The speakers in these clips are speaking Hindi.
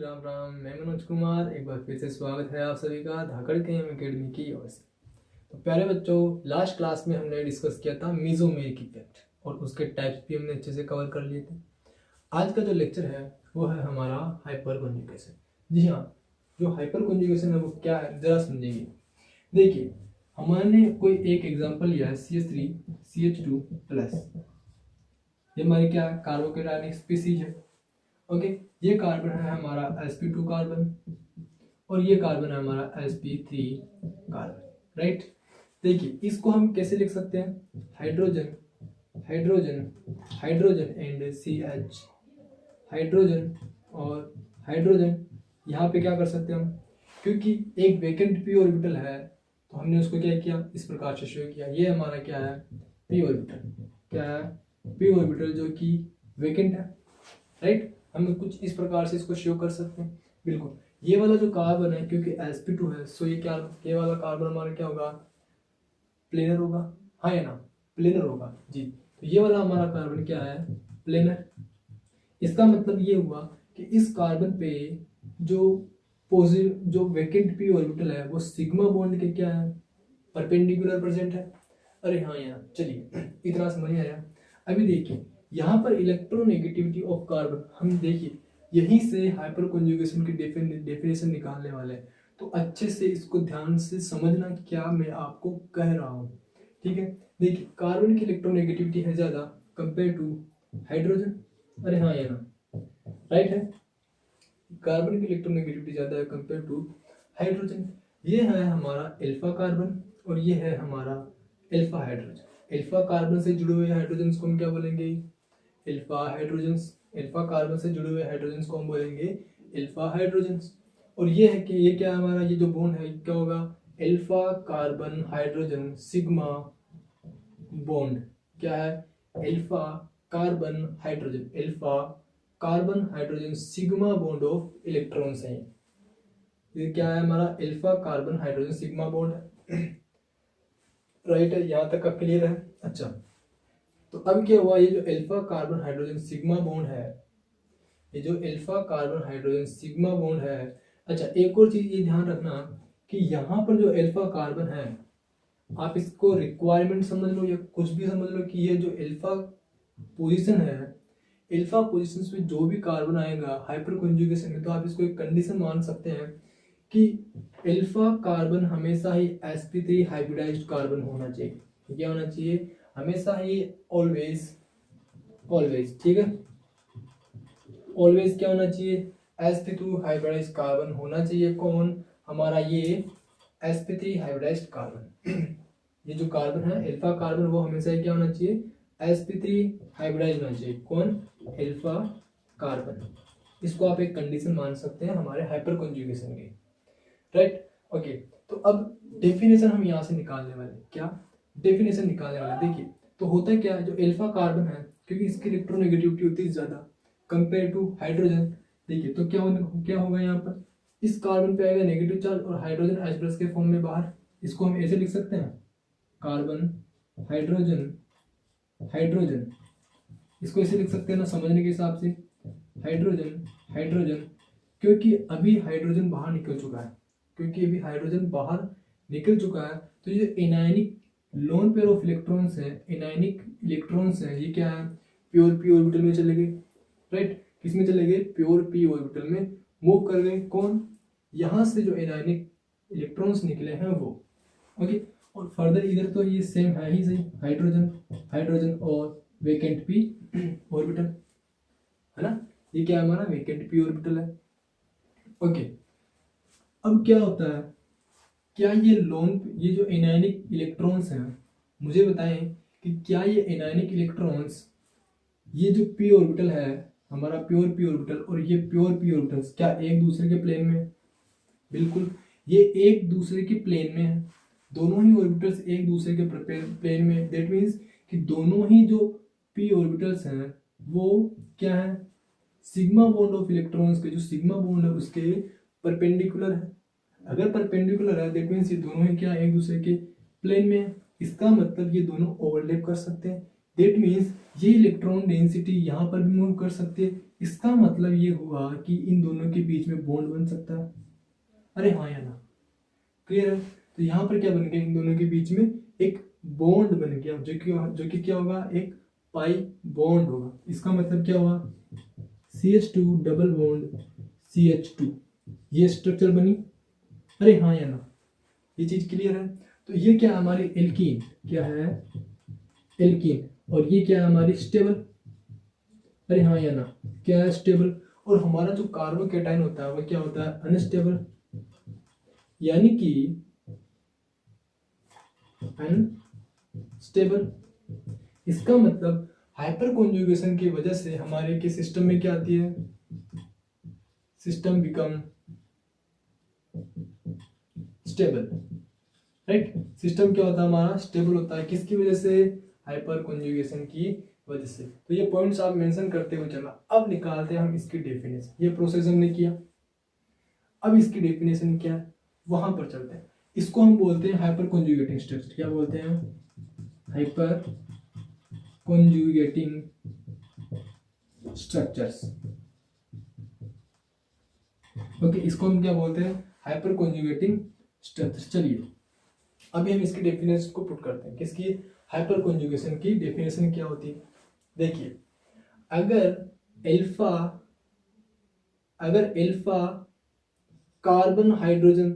राम राम। मैं मनोज कुमार, एक बार फिर से स्वागत है आप सभी का धाकड़ के एम अकेडमी की ओर से। तो प्यारे बच्चों, लास्ट क्लास में हमने डिस्कस किया था मीजोमेरिक इफेक्ट और उसके टाइप्स भी हमने अच्छे से कवर कर लिए थे। आज का जो लेक्चर है वो है हमारा हाइपर कॉन्जुगेशन। जी हाँ, जो हाइपर कॉन्जुगेशन है वो क्या है जरा समझेंगे। देखिए, हमारे कोई एक एग्जाम्पल लिया है CH3CH2+। ये हमारी क्या कार्बोकेटायनिक स्पीसीज है। ओके, ये कार्बन है हमारा sp2 कार्बन और ये कार्बन है हमारा sp3 कार्बन, राइट। देखिए, इसको हम कैसे लिख सकते हैं, hydrogen hydrogen hydrogen and CH, hydrogen और हाइड्रोजन। यहाँ पे क्या कर सकते हैं हम, क्योंकि एक वेकेंट p ऑर्बिटल है तो हमने उसको क्या किया, इस प्रकार से शो किया। ये हमारा क्या है, p ऑर्बिटल। क्या है, p ऑर्बिटल जो कि वेकेंट है, राइट। हम कुछ इस प्रकार से इसको शो कर सकते हैं। बिल्कुल, ये वाला जो कार्बन है क्योंकि sp2 है, सो ये वाला कार्बन हमारा क्या होगा, प्लेनर होगा। हाँ या ना, प्लेनर होगा जी। तो ये वाला हमारा कार्बन क्या है, प्लेनर। इसका मतलब ये हुआ कि इस कार्बन पे जो वेकेंट p ऑर्बिटल है वो सिग्मा बॉन्ड के क्या है, परपेंडिकुलर प्रेजेंट है। अरे हाँ यार, चलिए इतना समझ आया। अभी देखिए, यहाँ पर इलेक्ट्रोनेगेटिविटी ऑफ कार्बन, हम देखिए यहीं से हाइपर कॉन्जुगेशन की डेफिनेशन निकालने वाले हैं। तो अच्छे से इसको ध्यान से समझना क्या मैं आपको कह रहा हूँ, ठीक है। देखिए, कार्बन की इलेक्ट्रोनेगेटिविटी है ज़्यादा कंपेयर टू हाइड्रोजन। अरे हाँ या ना, राइट है। कार्बन की इलेक्ट्रोनेगेटिविटी ज़्यादा है कंपेयर टू हाइड्रोजन। ये है हमारा अल्फा कार्बन और ये है हमारा अल्फा हाइड्रोजन। अल्फा कार्बन से जुड़े हुए हाइड्रोजन को हम क्या बोलेंगे, अल्फा हाइड्रोजन्स। अल्फा कार्बन से जुड़े हुए हाइड्रोजन्स को हम बोलेंगे अल्फा हाइड्रोजन्स। और ये है कि ये क्या हमारा, ये जो बॉन्ड है क्या होगा, alpha carbon hydrogen sigma bond. क्या है, alpha carbon hydrogen, alpha carbon hydrogen sigma bond of electrons है। ये क्या है हमारा, alpha carbon hydrogen sigma bond है, राइट है। यहाँ तक का क्लियर है। अच्छा, तो अब क्या हुआ, ये जो alpha carbon hydrogen sigma bond है, ये जो alpha carbon hydrogen sigma bond है। अच्छा, एक और चीज ये ध्यान रखना कि यहाँ पर जो अल्फा कार्बन है, आप इसको रिक्वायरमेंट समझ लो या कुछ भी समझ लो कि ये जो अल्फा पोजीशन है, अल्फा पोजीशन में जो भी कार्बन आएगा हाइपर कॉन्जुगेशन में, तो आप इसको एक कंडीशन मान सकते हैं कि अल्फा कार्बन हमेशा ही sp3 हाइब्रिडाइज्ड कार्बन होना चाहिए। क्या होना चाहिए, हमेशा ही, ऑलवेज ऑलवेज, ठीक है, ऑलवेज क्या होना चाहिए, sp2 हाइब्रिडाइज्ड कार्बन होना चाहिए। कौन, हमारा ये sp3 हाइब्रिडाइज्ड कार्बन। ये जो कार्बन है अल्फा कार्बन, वो हमेशा क्या होना चाहिए, sp3 हाइब्रिडाइज्ड होना चाहिए। कौन, अल्फा कार्बन। इसको आप एक कंडीशन मान सकते हैं हमारे हाइपर कॉन्जुगेशन की, राइट। ओके, तो अब डेफिनेशन हम यहाँ से निकालने वाले, क्या डेफिनेशन निकालने वाले। देखिए, तो होता है क्या, जो अल्फा कार्बन है क्योंकि इसकी इलेक्ट्रोनेगेटिविटी होती है ज़्यादा कंपेयर टू हाइड्रोजन। देखिए, तो क्या होगा यहाँ पर, इस कार्बन पे आएगा नेगेटिव चार्ज और हाइड्रोजन H+ के फॉर्म में बाहर। इसको हम ऐसे लिख सकते हैं, कार्बन हाइड्रोजन हाइड्रोजन। इसको ऐसे लिख सकते हैं ना समझने के हिसाब से, हाइड्रोजन हाइड्रोजन। क्योंकि अभी हाइड्रोजन बाहर निकल चुका है, क्योंकि अभी हाइड्रोजन बाहर निकल चुका है, तो ये anionic lone pair of electrons है, एनायनिक इलेक्ट्रॉन्स है, ये क्या है, प्योर p ऑर्बिटल में चले गए, राइट। किस में चले गए, प्योर p ऑर्बिटल में मूव कर गए। कौन, यहाँ से जो एनायनिक इलेक्ट्रॉन्स निकले हैं वो, ओके। और फर्दर इधर तो ये सेम है ही सही, हाइड्रोजन हाइड्रोजन और वेकेंट p ऑर्बिटल है ना। ये क्या है हमारा, वेकेंट p ऑर्बिटल है, ओके। अब क्या होता है, क्या ये जो एनायनिक इलेक्ट्रॉन्स हैं, मुझे बताएं कि क्या ये एनायनिक इलेक्ट्रॉन्स, ये जो p ऑर्बिटल है हमारा प्योर p ऑर्बिटल और ये प्योर p ऑर्बिटल्स क्या एक दूसरे के प्लेन में है, बिल्कुल ये एक दूसरे के प्लेन में है। दोनों ही ऑर्बिटल्स एक दूसरे के प्लेन में, दैट मीन्स कि दोनों ही जो p ऑर्बिटल्स हैं वो क्या है, सिग्मा बॉन्ड ऑफ इलेक्ट्रॉन्स के जो सिग्मा बॉन्ड है उसके परपेंडिकुलर है। अगर परपेंडिकुलर है दैट मीन्स ये दोनों ही क्या एक दूसरे के प्लेन में है। इसका मतलब ये दोनों ओवरलैप कर सकते हैं। दैट मीन्स ये इलेक्ट्रॉन डेंसिटी यहाँ पर भी मूव कर सकते हैं। इसका मतलब ये हुआ कि इन दोनों के बीच में बॉन्ड बन सकता है। अरे हाँ या ना, क्लियर है? तो यहाँ पर क्या बन गया, इन दोनों के बीच में एक बॉन्ड बन गया, जो कि क्या होगा, एक पाई बॉन्ड होगा। इसका मतलब क्या हुआ, CH2 डबल बॉन्ड CH2, ये स्ट्रक्चर बनी। अरे हाँ या ना, ये चीज क्लियर है? तो ये क्या हमारी एल्कीन, क्या है, एल्कीन। और ये क्या है हमारी स्टेबल। अरे हाँ या ना, क्या है, स्टेबल। और हमारा जो कार्बोकेटाइन होता है वो क्या होता है, अनस्टेबल, यानी कि अनस्टेबल। इसका मतलब हाइपर कॉन्जुगेशन की वजह से हमारे के सिस्टम में क्या आती है, system become stable, right. System क्या होता है हमारा, स्टेबल होता है। किसकी वजह से, हाइपर कॉन्जुगेशन की वजह से। तो ये पॉइंट्स आप मेंशन करते हुए चला। अब निकालते हैं हम इसकी डेफिनेशन। ये प्रोसेस हमने किया, अब इसकी डेफिनेशन क्या है वहां पर चलते हैं। इसको हम बोलते हैं हाइपर कॉन्जुगेटिंग स्ट्रक्चर। क्या बोलते हैं, हाइपर कॉन्जुगेटिंग स्ट्रक्चर्स। ओके, इसको हम क्या बोलते हैं, हाइपर कॉन्जुगेटिंग स्ट्रक्चर। चलिए अभी हम इसकी डेफिनेशन को पुट करते हैं। किसकी, हाइपर कॉन्जुगेशन की डेफिनेशन क्या होती है। देखिए, अगर alpha carbon hydrogen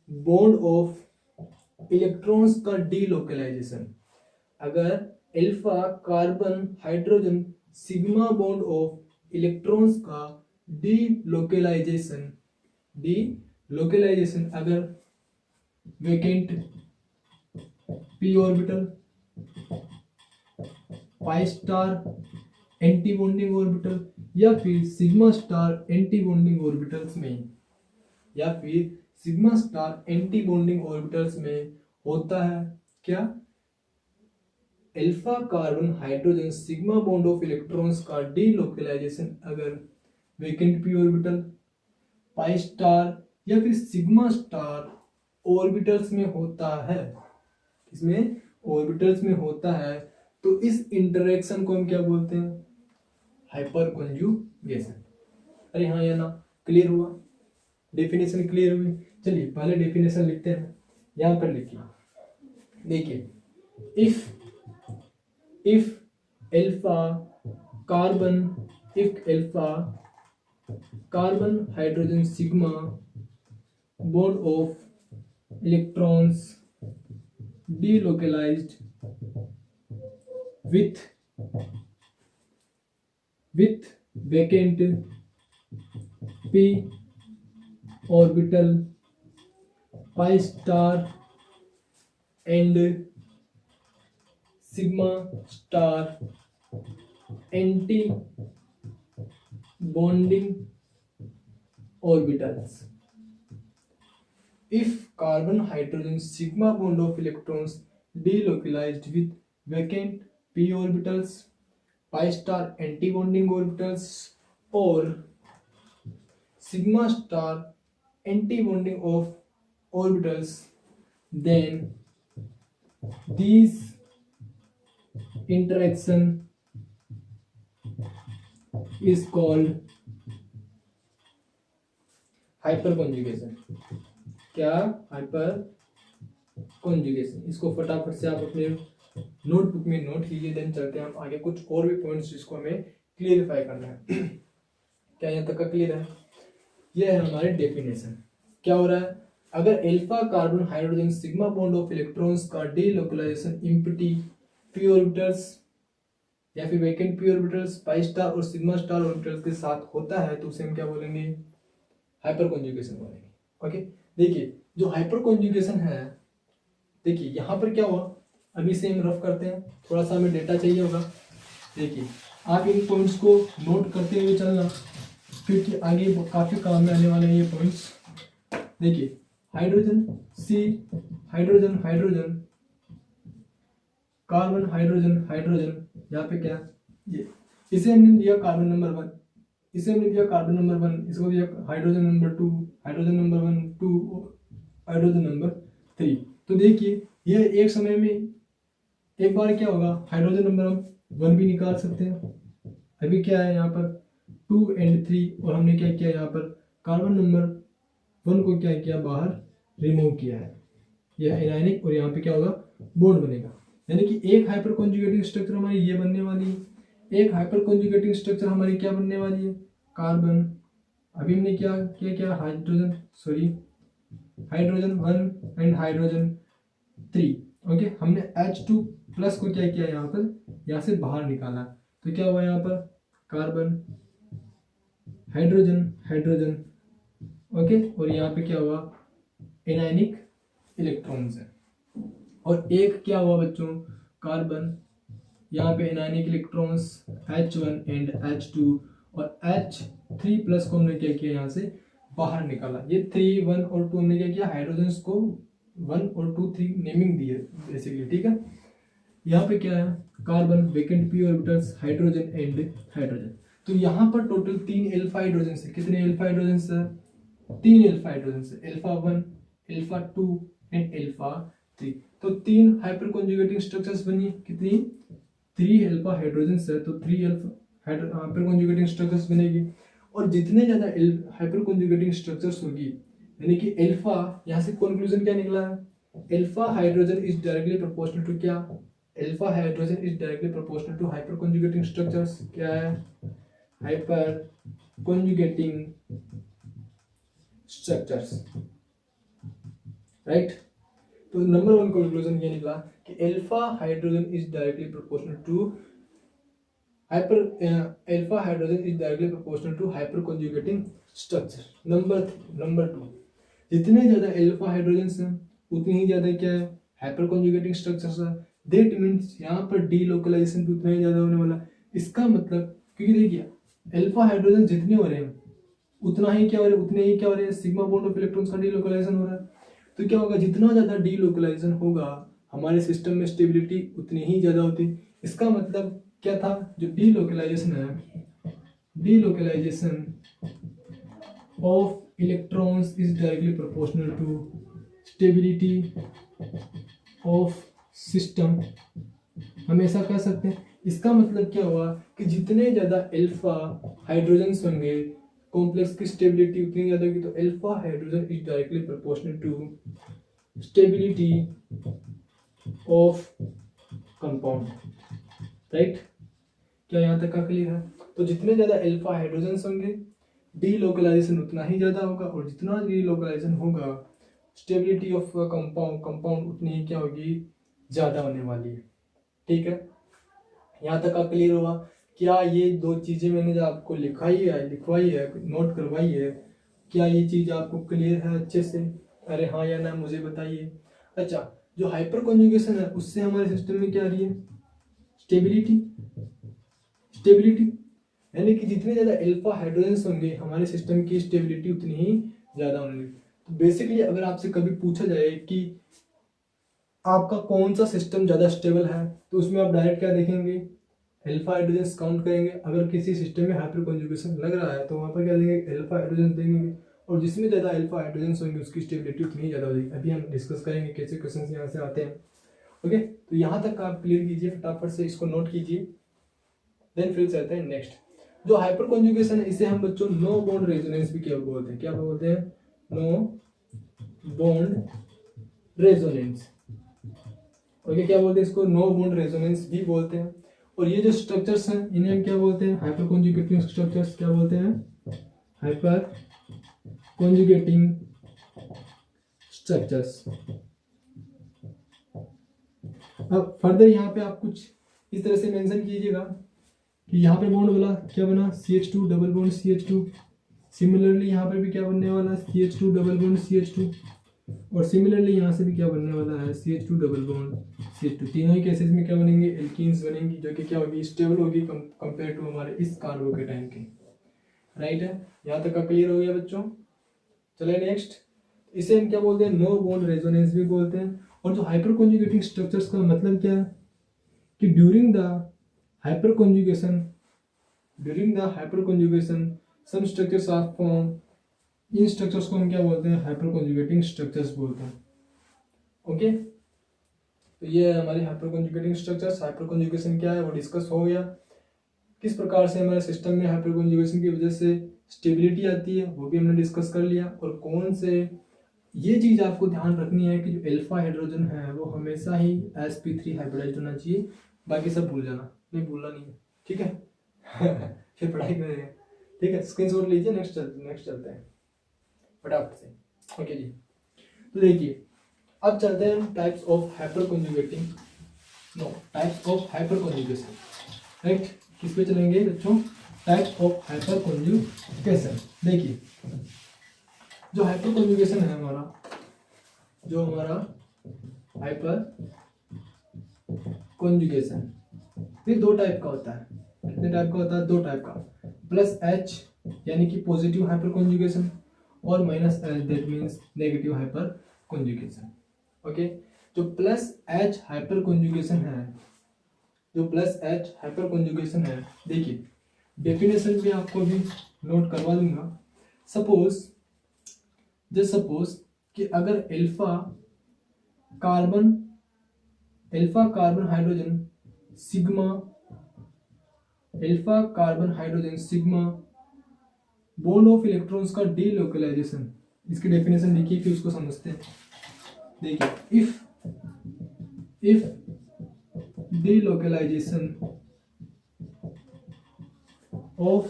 bond of electrons का डीलोकलाइजेशन, अगर alpha carbon hydrogen sigma bond of electrons का डीलोकलाइजेशन अगर vacant p orbital, pi star anti bonding orbital, या फिर sigma star anti bonding orbitals में, या फिर sigma star anti bonding orbitals में होता है क्या, alpha carbon hydrogen sigma bond of electrons का डीलोकलाइजेशन अगर vacant p orbital, pi star या फिर सिग्मा स्टार ऑर्बिटल्स में होता है, इसमें ऑर्बिटल्स में होता है, तो इस इंटरेक्शन को हम क्या बोलते हैं, हाइपर कॉन्जुगेशन। अरे हाँ या ना, क्लियर हुआ, डेफिनेशन क्लियर हुई। चलिए पहले डेफिनेशन लिखते हैं, यहां पर लिखिए। देखिए, if alpha carbon hydrogen sigma bond of electrons delocalized with vacant p orbital, pi star and sigma star anti bonding orbitals. If carbon hydrogen sigma bond of electrons delocalized with vacant p orbitals, pi star anti-bonding orbitals or sigma star anti-bonding of orbitals, then these interaction is called hyperconjugation. क्या, हाइपर कॉन्जुगेशन। इसको फटाफट से आप अपने नोटबुक में नोट कीजिए, देन चलते हैं हम आगे। कुछ और भी पॉइंट्स जिसको हमें क्लियरिफाई करना है। क्या यहाँ तक का क्लियर है? यह है हमारे डेफिनेशन। क्या हो रहा है, अगर alpha carbon hydrogen sigma bond of electrons का डीलोकलाइजेशन एम्प्टी p ऑर्बिटल्स या फिर vacant p orbitals, pi star और सिग्मा स्टार ऑर्बिटल्स के साथ होता है, तो उसे हम क्या बोलेंगे, हाइपर कॉन्जुगेशन बोलेंगे। ओके, देखिए जो हाइपर कॉन्जुगेशन है, देखिए यहाँ पर क्या हुआ, अभी से हम रफ करते हैं, थोड़ा सा हमें डेटा चाहिए होगा। देखिए आप इन पॉइंट्स को नोट करते हुए चलना, क्योंकि आगे काफी काम में आने वाले हैं ये पॉइंट्स। देखिए हाइड्रोजन हाइड्रोजन कार्बन हाइड्रोजन यहाँ पे क्या, ये इसे हमने दिया कार्बन नंबर 1, इसे हमने दिया कार्बन नंबर 1, इसको दिया hydrogen number 2, hydrogen number 1 2, hydrogen number 3। तो देखिए ये एक समय में एक बार क्या होगा, हाइड्रोजन नंबर 1 भी निकाल सकते हैं। अभी क्या है यहाँ पर 2 and 3, और हमने क्या किया यहाँ पर कार्बन नंबर 1 को क्या किया, बाहर रिमूव किया है। यह एनायनिक, और यहाँ पे क्या होगा, बॉन्ड बनेगा। यानी कि एक हाइपर कॉन्जुगेटिंग स्ट्रक्चर हमारी ये बनने वाली है, एक हाइपर कॉन्जुगेटिंग स्ट्रक्चर हमारी क्या बनने वाली है, कार्बन। अभी हमने क्या क्या हाइड्रोजन 1 एंड हाइड्रोजन 3। ओके, हमने H2 प्लस को क्या किया, यहाँ पर यहाँ से बाहर निकाला। तो क्या हुआ यहाँ पर कार्बन, हाइड्रोजन। ओके, और यहाँ पे क्या हुआ, एनायनिक इलेक्ट्रॉन्स है। और एक क्या हुआ बच्चों, कार्बन, यहाँ पे anionic electrons H1 and H2, और H3 प्लस को हमने क्या किया, यहाँ से बाहर निकाला। ये 3, 1 और 2 हमने क्या किया, हाइड्रोजन्स को 1 और 2, 3 नेमिंग दी है बेसिकली, ठीक है। यहाँ पे क्या है, carbon, vacant p orbitals, hydrogen and hydrogen. तो यहाँ पर टोटल 3 अल्फा हाइड्रोजन है। कितने अल्फा हाइड्रोजन है, 3 अल्फा हाइड्रोजन है, अल्फा 1, अल्फा 2 एंड अल्फा 3। तो 3 हाइपर कॉन्जुगेटिंग स्ट्रक्चर्स बनी, कितनी, 3 अल्फा हाइड्रोजन है, तो 3 अल्फा हाइपर कॉन्जुगेटिंग स्ट्रक्चर्स बनेगी। और जितने ज्यादा हाइपर कॉन्जुगेटिंग स्ट्रक्चर्स होगी, यानी कि अल्फा, यहाँ से कंक्लूजन क्या निकला है, alpha hydrogen is directly proportional to क्या, alpha hydrogen is directly proportional to hyper conjugating structures. क्या है, हाइपर कॉन्जुगेटिंग स्ट्रक्चर्स, राइट। तो नंबर 1 कंक्लूजन ये निकला कि alpha hydrogen is directly proportional to alpha hydrogen is directly proportional to hyper conjugating structure. Number 2, जितने ज्यादा अल्फा हाइड्रोजन हैं उतनी ही ज्यादा क्या है, हाइपर कॉन्जुगेटिंग स्ट्रक्चर्स है। दैट मींस यहाँ पर डीलोकलाइजेशन भी उतना ही ज्यादा होने वाला। इसका मतलब, क्योंकि देखिए अल्फा हाइड्रोजन जितने हो रहे हैं उतना ही क्या हो रहा है, उतने ही क्या हो रहे हैं, सिग्मा बॉन्ड ऑफ इलेक्ट्रॉन्स का डीलोकलाइजेशन हो रहा है। तो क्या होगा, जितना ज्यादा डीलोकलाइजेशन होगा हमारे सिस्टम में स्टेबिलिटी उतनी ही ज्यादा होती। इसका मतलब क्या था, जो डीलोकलाइजेशन है, delocalisation of electrons is directly proportional to stability of system, हम ऐसा कह सकते हैं। इसका मतलब क्या हुआ कि जितने ज्यादा अल्फा हाइड्रोजन होंगे कॉम्प्लेक्स की स्टेबिलिटी उतनी ज्यादा होगी। तो alpha hydrogen is directly proportional to stability of compound, right. क्या यहाँ तक का क्लियर है। तो जितने ज्यादा अल्फा हाइड्रोजन होंगे डीलोकलाइजेशन उतना ही ज्यादा होगा, और जितना डीलोकलाइजेशन होगा स्टेबिलिटी ऑफ कंपाउंड उतनी ही क्या होगी, ज्यादा होने वाली है, ठीक है। यहाँ तक का क्लियर हुआ। क्या ये 2 चीजें मैंने जो आपको लिखवाई है, नोट करवाई है, क्या ये चीज आपको क्लियर है अच्छे से? अरे हाँ या ना मुझे बताइए। अच्छा, जो हाइपर कॉन्जुगेशन है उससे हमारे सिस्टम में क्या आ रही है, स्टेबिलिटी, यानी कि जितने ज्यादा अल्फा हाइड्रोजन होंगे हमारे सिस्टम की स्टेबिलिटी उतनी ही ज्यादा होगी। तो बेसिकली अगर आपसे कभी पूछा जाए कि आपका कौन सा सिस्टम ज्यादा स्टेबल है, तो उसमें आप डायरेक्ट क्या देखेंगे, अल्फा हाइड्रोजन काउंट करेंगे। अगर किसी सिस्टम में हाइपर कॉन्जुगेशन लग रहा है तो वहां पर क्या देंगे, अल्फा हाइड्रोजन देंगे, और जिसमें ज्यादा अल्फा हाइड्रोजन होंगे उसकी स्टेबिलिटी उतनी ही ज्यादा होगी। अभी हम डिस्कस करेंगे कैसे क्वेश्चन यहाँ से आते हैं। ओके, तो यहाँ तक आप क्लियर कीजिए, फटाफट से इसको नोट कीजिए। देन फिर चलते हैं नेक्स्ट। जो हाइपर कॉन्जुगेशन है इसे हम बच्चों नो बॉन्ड रेजोनेंस भी क्या बोलते हैं, क्या बोलते हैं, नो बॉन्ड रेजोनेंस। ओके, क्या बोलते हैं इसको, नो बॉन्ड रेजोनेंस भी बोलते हैं। और ये जो स्ट्रक्चर्स हैं इन्हें हम क्या बोलते हैं, हाइपर कॉन्जुगेटिंग स्ट्रक्चर्स क्या बोलते हैं, हाइपर कॉन्जुगेटिंग स्ट्रक्चर्स। अब फर्दर यहाँ पे आप कुछ इस तरह से मेंशन कीजिएगा कि यहाँ पे बॉन्ड वाला क्या बना, CH2 double bond CH2। Similarly यहाँ पर भी क्या बनने वाला है, CH2 डबल बॉन्ड CH2। और सिमिलरली यहाँ से भी क्या बनने वाला है, CH2 डबल बॉन्ड CH2। तीनों ही केसेस में क्या बनेंगे, एल्कीन्स बनेंगी, जो कि क्या होगी, स्टेबल होगी कंपेयर टू हमारे इस कार्बो के टाइम के, राइट है। यहाँ तक का क्लियर हो गया बच्चों। चले नेक्स्ट। इसे हम क्या बोलते हैं, नो बॉन्ड रेजोनेंस भी बोलते हैं। और जो हाइपर कॉन्जुगेटिंग स्ट्रक्चर्स का मतलब क्या है कि during the hyperconjugation some structures are form. इन स्ट्रक्चर्स को हम क्या बोलते हैं, हाइपर कॉन्जुगेटिंग स्ट्रक्चर्स बोलते हैं। ओके, तो ये है हमारी hyper conjugating structures. Hyper conjugation क्या है वो डिस्कस हो गया। किस प्रकार से हमारे सिस्टम में हाइपर कॉन्जुगेशन की वजह से स्टेबिलिटी आती है वो भी हमने डिस्कस कर लिया। और कौन से, ये चीज आपको ध्यान रखनी है कि जो अल्फा हाइड्रोजन है वो हमेशा ही sp3 हाइब्रिडाइज्ड होना चाहिए, बाकी सब भूल जाना, नहीं भूलना नहीं है, ठीक है। फिर पढ़ाई करेंगे, ठीक है। स्क्रीनशॉट लीजिए, नेक्स्ट चलते हैं फटाफट से। ओके जी, तो देखिए अब चलते हैं types of hyperconjugating, no types of hyper conjugation, right. किस पे चलेंगे बच्चों? Types of hyper conjugation. देखिए जो हाइपर कॉन्जुगेशन है हमारा, जो हमारा हाइपर कॉन्जुगेशन ये दो टाइप का होता है। कितने टाइप का होता है? दो टाइप का। प्लस एच यानी कि पॉजिटिव हाइपर कॉन्जुगेशन, और minus H that means negative hyper conjugation. Okay, जो प्लस एच हाइपर कॉन्जुगेशन है, जो प्लस एच हाइपर कॉन्जुगेशन है, देखिए डेफिनेशन भी आपको भी नोट करवा दूंगा। सपोज कि अगर alpha carbon hydrogen sigma bond of electrons का डीलोकलाइजेशन, इसकी डेफिनेशन देखिए फिर उसको समझते हैं। देखिए if delocalisation of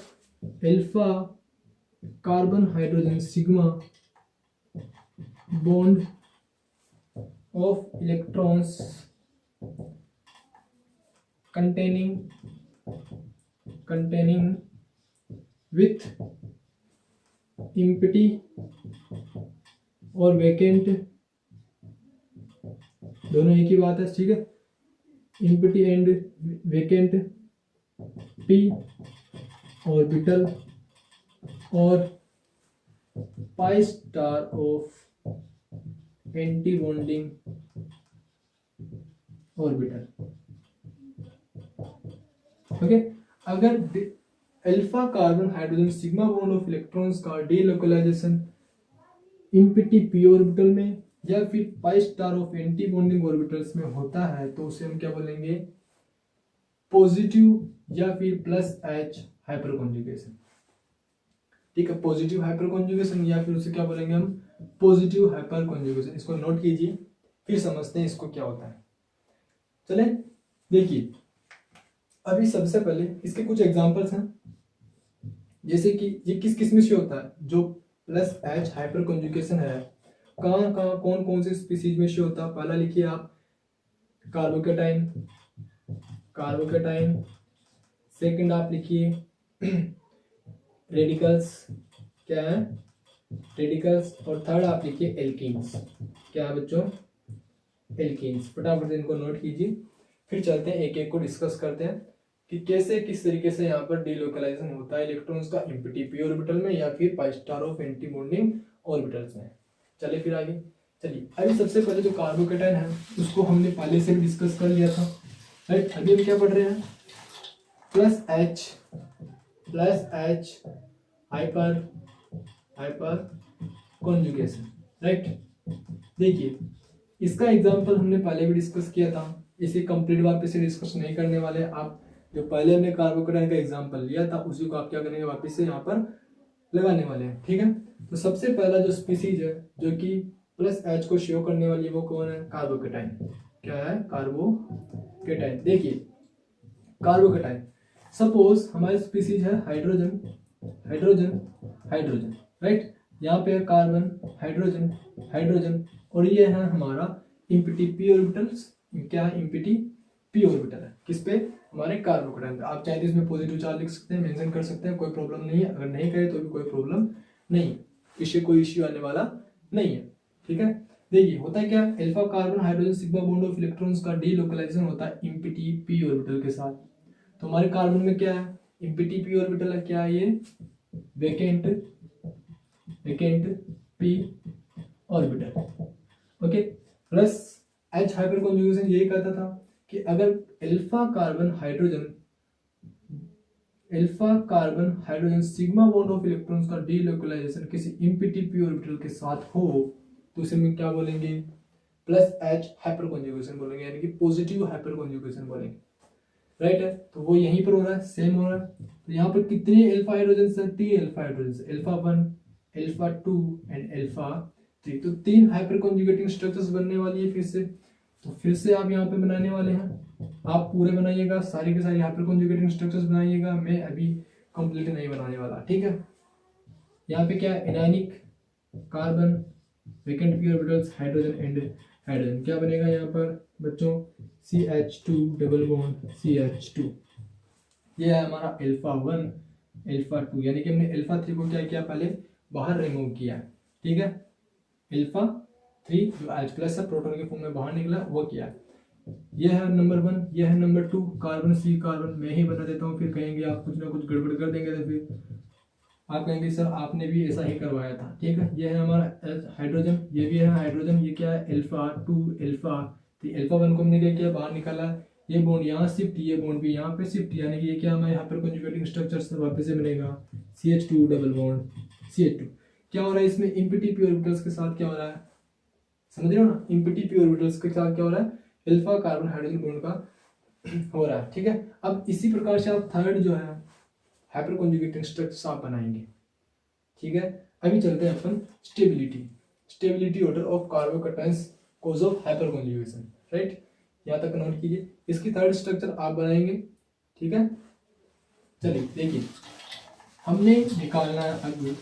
alpha carbon hydrogen sigma bond of electrons containing with empty और vacant, दोनों एक ही बात है, ठीक है। empty and vacant p orbital और pi star of anti bonding orbital. Okay, अगर alpha carbon hydrogen sigma bond of electrons का डीलोकलाइजेशन इम्पिटी पी ऑर्बिटल में या फिर pi star of anti bonding orbitals में होता है तो उसे हम क्या बोलेंगे? पॉजिटिव या फिर प्लस एच हाइपर कॉन्जुगेशन, ठीक है। पॉजिटिव हाइपर कॉन्जुगेशन या फिर उसे क्या बोलेंगे हम? Positive hyper conjugation. इसको नोट कीजिए, फिर समझते हैं इसको क्या होता है। चले देखिए, अभी सबसे पहले इसके कुछ एग्जांपल्स हैं, जैसे कि ये किस किस में से होता है? जो प्लस एच हाइपर कॉन्जुगेशन है कहाँ कहाँ कौन कौन से स्पीसीज में से होता है? पहला लिखिए आप कार्बोकेटाइन, सेकंड आप लिखिए रेडिकल्स, क्या है? रेडिकल्स। और थर्ड आप लिखिए एल्कीन्स, क्या है बच्चों? एल्कीन्स। फटाफट इनको नोट कीजिए, फिर चलते हैं एक एक को डिस्कस करते हैं कि कैसे किस तरीके से यहाँ पर डीलोकलाइजेशन होता है इलेक्ट्रॉन्स का इम्पिटी पी ऑर्बिटल में या फिर pi star of anti bonding orbitals में। चलिए फिर आगे चलिए। अभी सबसे पहले जो कार्बोकेटाइन है उसको हमने पहले से भी डिस्कस कर लिया था, राइट। अभी हम क्या पढ़ रहे हैं? Plus H hyper conjugation, right. देखिए इसका एग्जांपल हमने पहले भी डिस्कस किया था, इसे कंप्लीट वापस से डिस्कस नहीं करने वाले। आप जो पहले हमने कार्बोकेटाइन का एग्जांपल लिया था उसी को आप क्या करेंगे? वापस से यहाँ पर लगाने वाले हैं, ठीक है। तो सबसे पहला जो स्पीसीज है जो कि प्लस एच को शो करने वाली है वो कौन है? कार्बोकेटाइन। क्या है? कार्बोकेटाइन। देखिए कार्बोकेटाइन, सपोज हमारी स्पीसीज है हाइड्रोजन, राइट। यहाँ पे है कार्बन, हाइड्रोजन और ये है हमारा इम्पिटी पी ऑर्बिटल्स। क्या है? इम्पिटी पी ऑर्बिटल है किस पे? हमारे कार्बोकेटाइन पे। आप चाहे तो इसमें पॉजिटिव चार्ज लिख सकते हैं, मेंशन कर सकते हैं, कोई प्रॉब्लम नहीं है। अगर नहीं करे तो भी कोई प्रॉब्लम नहीं, इससे कोई इश्यू आने वाला नहीं है, ठीक है। देखिए होता है क्या? Alpha carbon hydrogen sigma bond of electrons का डीलोकलाइजेशन होता है इम्पिटी पी ऑर्बिटल के साथ। तो हमारे कार्बन में क्या है? इम्पिटी पी ऑर्बिटल है, क्या है ये? Vacant P orbital, okay. Plus H hyper conjugation यही कहता था कि अगर alpha carbon hydrogen sigma bond of electrons का डीलोकलाइजेशन किसी इम्पिटी पी ऑर्बिटल के साथ हो तो उसे हम क्या बोलेंगे? प्लस H हाइपर कॉन्जुगेशन बोलेंगे, यानी कि पॉजिटिव हाइपर कॉन्जुगेशन बोलेंगे, राइट है। तो वो यहीं पर हो रहा है, सेम हो रहा है। तो यहाँ पर कितने अल्फा हाइड्रोजन है? 3 alpha hydrogen, alpha 1, alpha 2 and alpha 3। तो 3 हाइपर कॉन्जुगेटिंग स्ट्रक्चर्स बनने वाली है फिर से। तो फिर से आप यहाँ पे बनाने वाले हैं, आप पूरे बनाइएगा, सारी के सारी हाइपर कॉन्जुगेटिंग स्ट्रक्चर्स बनाइएगा, मैं अभी कंप्लीट नहीं बनाने वाला, ठीक है। यहाँ पे क्या है? Anionic carbon, vacant P orbitals, hydrogen and hydrogen, क्या बनेगा यहाँ पर बच्चों? CH2 double bond CH2। ये है हमारा अल्फा 1 अल्फा 2, यानी कि हमने अल्फा 3 को क्या किया? पहले बाहर रिमूव किया, ठीक है। अल्फा 3 जो H प्लस है प्रोटॉन के फॉर्म में बाहर निकला वो किया। यह है नंबर 1, यह है नंबर 2, कार्बन C कार्बन मैं ही बना देता हूँ, फिर कहेंगे आप कुछ ना कुछ गड़बड़ कर देंगे, तो फिर आप कहेंगे सर आपने भी ऐसा ही करवाया था, ठीक है। यह है हमारा हाइड्रोजन, ये भी है हाइड्रोजन, ये क्या है? अल्फा 2 अल्फा 3, अल्फा 1 को हमने क्या किया? बाहर निकाला, ये बॉन्ड यहाँ शिफ्ट, ये बॉन्ड भी यहाँ पे शिफ्ट, यानी कि ये क्या हमारे हाइपर कॉन्जुगेटिंग स्ट्रक्चर से वापस से बनेगा CH2 डबल बॉन्ड CH2। क्या हो रहा है इसमें? इम्पिटी पी ऑर्बिटल्स के साथ क्या हो रहा है? समझ रहे हो ना? इम्पिटी पी ऑर्बिटल्स के साथ क्या हो रहा है? अल्फा कार्बन हाइड्रोजन बॉन्ड का हो रहा है, ठीक है। अब इसी प्रकार से आप थर्ड जो है हाइपर कॉन्जुगेटिंग स्ट्रक्चर्स आप बनाएंगे, ठीक है। अभी चलते हैं अपन stability order of carbocations cause of hyper conjugation, right. यहाँ तक नोट कीजिए, इसकी थर्ड स्ट्रक्चर आप बनाएंगे, ठीक है। चलिए देखिए, हमने निकालना है अब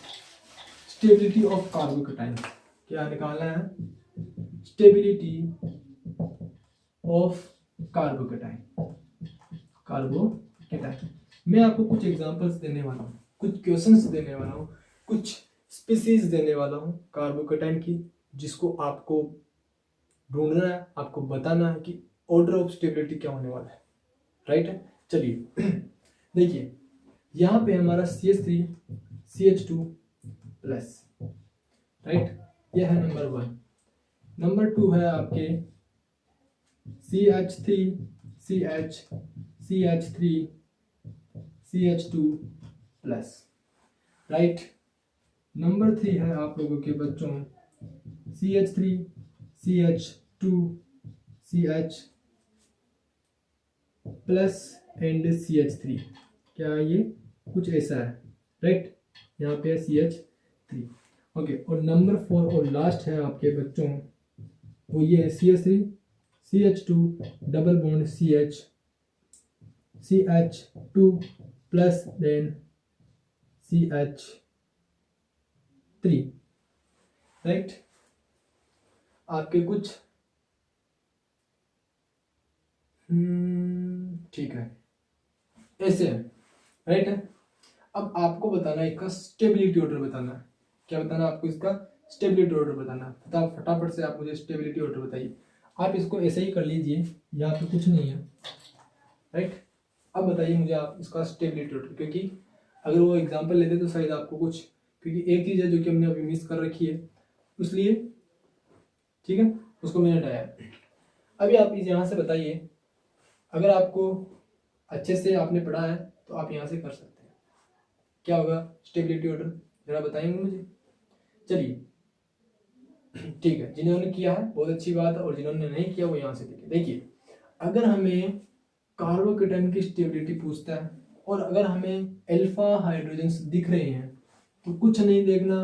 स्टेबिलिटी ऑफ कार्बोकैटायंस। क्या निकालना है? Stability of carbocation. मैं आपको कुछ एग्जांपल्स देने वाला हूँ, कुछ क्वेश्चंस देने वाला हूँ, कुछ स्पीसीज देने वाला हूँ कार्बोकैटायन की, जिसको आपको ढूंढना है, आपको बताना है कि ऑर्डर ऑफ स्टेबिलिटी क्या होने वाला है, राइट है। चलिए देखिए, यहाँ पे हमारा CH3 CH2 प्लस, राइट, यह है नंबर 1। नंबर 2 है आपके CH3 CH CH3 CH2 plus, right. Number 3 है आप लोगों के बच्चों CH3 CH2 CH plus and CH3। क्या ये कुछ ऐसा है, राइट। यहाँ पे है CH3, ओके। और नंबर 4 और लास्ट है आपके बच्चों, वो ये है CH3 CH2 double bond CH CH2 plus then CH3, right. आपके कुछ ठीक है, ऐसे है, राइट है। अब आपको बताना है इसका स्टेबिलिटी ऑर्डर बताना है। क्या बताना है आपको? इसका स्टेबिलिटी ऑर्डर बताना है। फटाफट से आप मुझे स्टेबिलिटी ऑर्डर बताइए। आप इसको ऐसे ही कर लीजिए, यहाँ पे कुछ नहीं है, राइट। अब बताइए मुझे आप इसका स्टेबिलिटी ऑर्डर, क्योंकि अगर वो एग्जांपल लेते तो शायद आपको कुछ, क्योंकि एक चीज़ है जो कि हमने अभी मिस कर रखी है, इसलिए ठीक है उसको मैंने हटाया। अभी आप इस यहाँ से बताइए, अगर आपको अच्छे से आपने पढ़ा है तो आप यहाँ से कर सकते हैं। क्या होगा स्टेबिलिटी ऑर्डर, जरा बताएंगे मुझे? चलिए ठीक है, जिन्होंने किया है बहुत अच्छी बात है, और जिन्होंने नहीं किया वो यहाँ से देखिए। देखिए, अगर हमें कार्बोकैटायन की स्टेबिलिटी पूछता है और अगर हमें अल्फा हाइड्रोजन्स दिख रहे हैं तो कुछ नहीं देखना,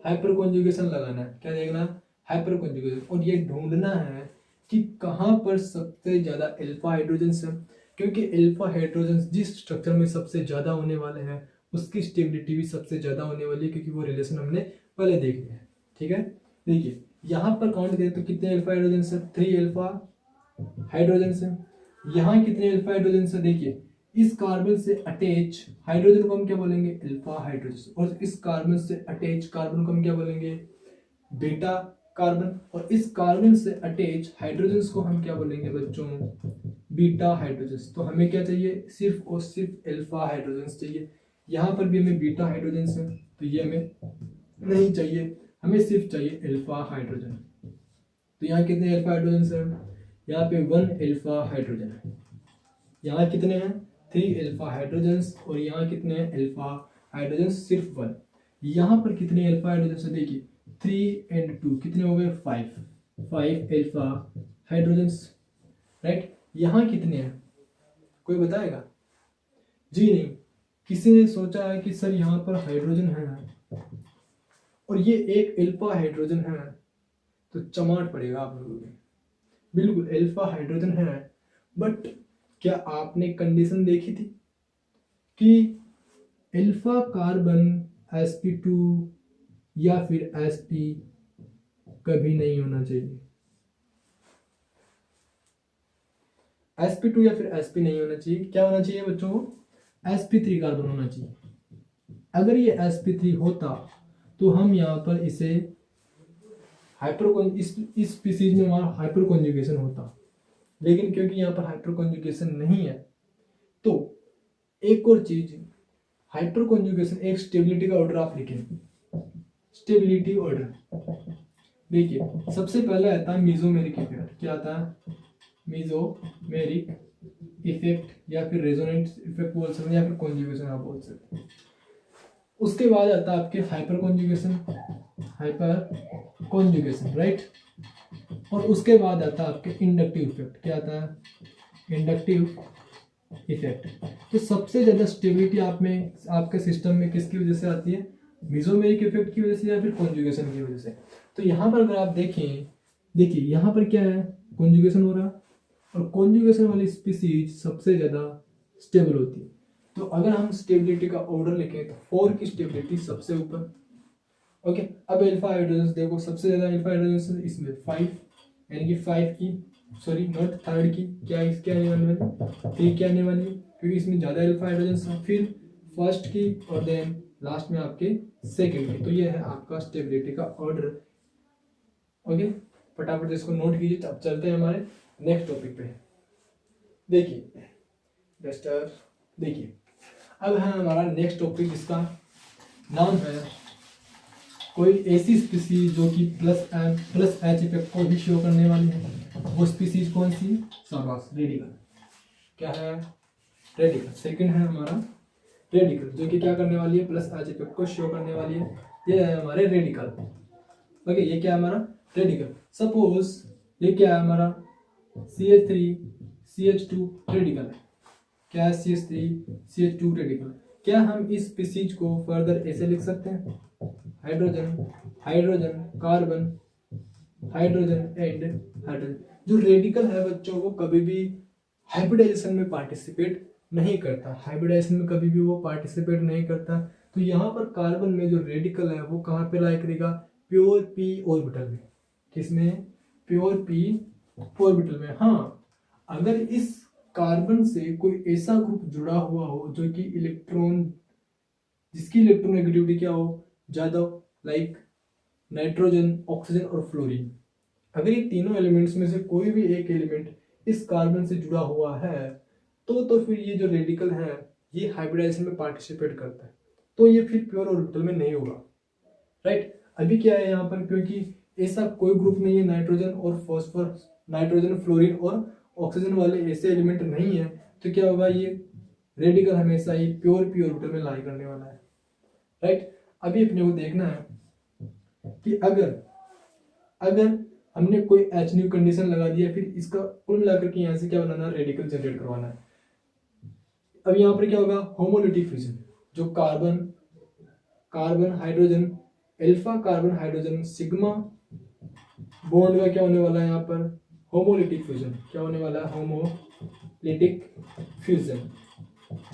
हाइपर कॉन्जुगेशन लगाना है। क्या देखना? Hyper conjugation. और ये ढूंढना है कि कहाँ पर सबसे ज़्यादा अल्फा हाइड्रोजन्स है, क्योंकि अल्फा हाइड्रोजन्स जिस स्ट्रक्चर में सबसे ज़्यादा होने वाले हैं उसकी स्टेबिलिटी भी सबसे ज़्यादा होने वाली है, क्योंकि वो रिलेशन हमने पहले देख लिया है। ठीक है, देखिए यहाँ पर काउंट करें तो कितने अल्फा हाइड्रोजन्स है? 3 अल्फा हाइड्रोजन्स है। यहाँ कितने अल्फा हाइड्रोजन्स है? देखिए इस कार्बन से अटैच हाइड्रोजन को हम क्या बोलेंगे? Alpha hydrogen. और इस कार्बन से अटैच कार्बन को हम क्या बोलेंगे? Beta carbon. और इस कार्बन से अटैच हाइड्रोजन को हम क्या बोलेंगे बच्चों? Beta hydrogen. तो हमें क्या चाहिए? सिर्फ और सिर्फ अल्फा हाइड्रोजन चाहिए। यहाँ पर भी हमें बीटा हाइड्रोजन है तो ये हमें नहीं चाहिए, हमें सिर्फ चाहिए अल्फा हाइड्रोजन। तो यहाँ कितने अल्फा हाइड्रोजन है? यहाँ पे 1 अल्फा हाइड्रोजन है। यहाँ कितने हैं? 3 अल्फा हाइड्रोजन। और यहाँ कितने हैं अल्फा हाइड्रोजन? सिर्फ 1। यहाँ पर कितने अल्फा हाइड्रोजन है? देखिए 3 and 2 कितने हो गए? 5। 5 अल्फा हाइड्रोजन्स, राइट। यहाँ कितने हैं कोई बताएगा? जी नहीं, किसी ने सोचा है कि सर यहाँ पर हाइड्रोजन है और ये एक अल्फा हाइड्रोजन है, तो चमाट पड़ेगा आप लोगों को। बिल्कुल अल्फा हाइड्रोजन है, बट क्या आपने कंडीशन देखी थी कि अल्फा कार्बन sp2 या फिर sp कभी नहीं होना चाहिए। sp2 या फिर sp नहीं होना चाहिए, क्या होना चाहिए बच्चों को? sp3 कार्बन होना चाहिए। अगर ये sp3 होता तो हम यहाँ पर इसे इस स्पीसीज में हमारा हाइपर कॉन्जुगेशन होता, लेकिन क्योंकि यहाँ पर हाइपर कॉन्जुगेशन नहीं है, तो एक और चीज, हाइपर कॉन्जुगेशन एक स्टेबिलिटी का ऑर्डर आप लिखें, स्टेबिलिटी ऑर्डर। देखिए सबसे पहले आता है मीजोमेरिक इफेक्ट। क्या आता है? मीजोमेरिक इफेक्ट या फिर रेजोनेंट इफेक्ट बोल सकते हैं, या फिर कॉन्जुगेशन आप बोल सकते हैं। उसके बाद आता है आपके हाइपर कॉन्जुगेशन, राइट। और उसके बाद आता है आपके इंडक्टिव इफेक्ट। क्या आता है? Inductive effect. तो सबसे ज़्यादा स्टेबिलिटी आप में आपके सिस्टम में किसकी वजह से आती है? मीजोमेरिक इफेक्ट की वजह से या फिर कॉन्जुगेशन की वजह से। तो यहाँ पर अगर आप देखें, देखिए यहाँ पर क्या है? कॉन्जुगेशन हो रहा है, और कॉन्जुगेशन वाली स्पीसीज सबसे ज़्यादा स्टेबल होती है। तो अगर हम स्टेबिलिटी का ऑर्डर लिखें तो 4 की स्टेबिलिटी सबसे ऊपर। ओके, अब अल्फा हाइड्रोजन देखो, सबसे ज़्यादा अल्फा हाइड्रोजन इसमें 5, यानी कि 5 की, सॉरी नॉट थर्ड की, क्या इसके आने वाली है? 3 की आने वाली है, क्योंकि इसमें ज़्यादा अल्फा हाइड्रोजन है। फिर फर्स्ट की, और देन लास्ट में आपके सेकंड की। तो ये है आपका स्टेबिलिटी का ऑर्डर। ओके, फटाफट इसको नोट कीजिए। अब चलते हैं हमारे नेक्स्ट टॉपिक पे। देखिए डस्टर, देखिए अब है हमारा नेक्स्ट टॉपिक, इसका नाम है कोई ऐसी स्पीसीज जो कि प्लस एच इफेक्ट को भी शो करने वाली है। वो स्पीसीज कौन सी? शाबाश, रेडिकल। क्या है? रेडिकल। सेकंड है हमारा रेडिकल, जो कि क्या करने वाली है? प्लस एच इफेक्ट को शो करने वाली है। ये है हमारे रेडिकल। ओके, ये क्या है हमारा? रेडिकल। सपोज ये क्या है हमारा? CH3 CH2 रेडिकल है। क्या है? CH3 CH2 radical. क्या हम इस स्पीसीज को फर्दर ऐसे लिख सकते हैं? Hydrogen hydrogen carbon hydrogen and hydrogen. जो रेडिकल है बच्चों को कभी भी हाइब्रिडाइजेशन में पार्टिसिपेट नहीं करता, हाइब्रिडाइजेशन में कभी भी वो पार्टिसिपेट नहीं करता। तो यहाँ पर कार्बन में जो रेडिकल है वो कहाँ पे लाई करेगा? प्योर p ऑर्बिटल में। किसमें? प्योर p ऑर्बिटल में। हाँ, अगर इस कार्बन से कोई ऐसा ग्रुप जुड़ा हुआ हो जो कि जिसकी इलेक्ट्रोनेगेटिविटी क्या हो? ज्यादा, लाइक नाइट्रोजन, ऑक्सीजन और फ्लोरीन। अगर ये तीनों एलिमेंट्स में से कोई भी एक एलिमेंट इस कार्बन से जुड़ा हुआ है, तो फिर ये जो रेडिकल है ये हाइब्रिडाइजेशन में पार्टिसिपेट करता है, तो ये फिर प्योर ऑर्बिटल में नहीं होगा, राइट। अभी क्या है यहाँ पर, क्योंकि ऐसा कोई ग्रुप नहीं है, नाइट्रोजन और फॉस्फोरस, नाइट्रोजन, फ्लोरीन और ऑक्सीजन वाले ऐसे एलिमेंट नहीं है, तो क्या होगा? ये रेडिकल हमेशा ही प्योर p ऑर्बिटल में लाई करने वाला है, राइट। अभी अपने को देखना है कि अगर हमने कोई H न्यू कंडीशन लगा दिया, फिर इसका कुल मिलाकर के यहाँ से क्या बनाना है? रेडिकल जनरेट करवाना है। अब यहाँ पर क्या होगा? Homolytic fusion. जो carbon hydrogen, alpha carbon hydrogen sigma bond का क्या होने वाला है? यहाँ पर होमोलिटिक फ्यूजन। क्या होने वाला है? Homolytic fusion,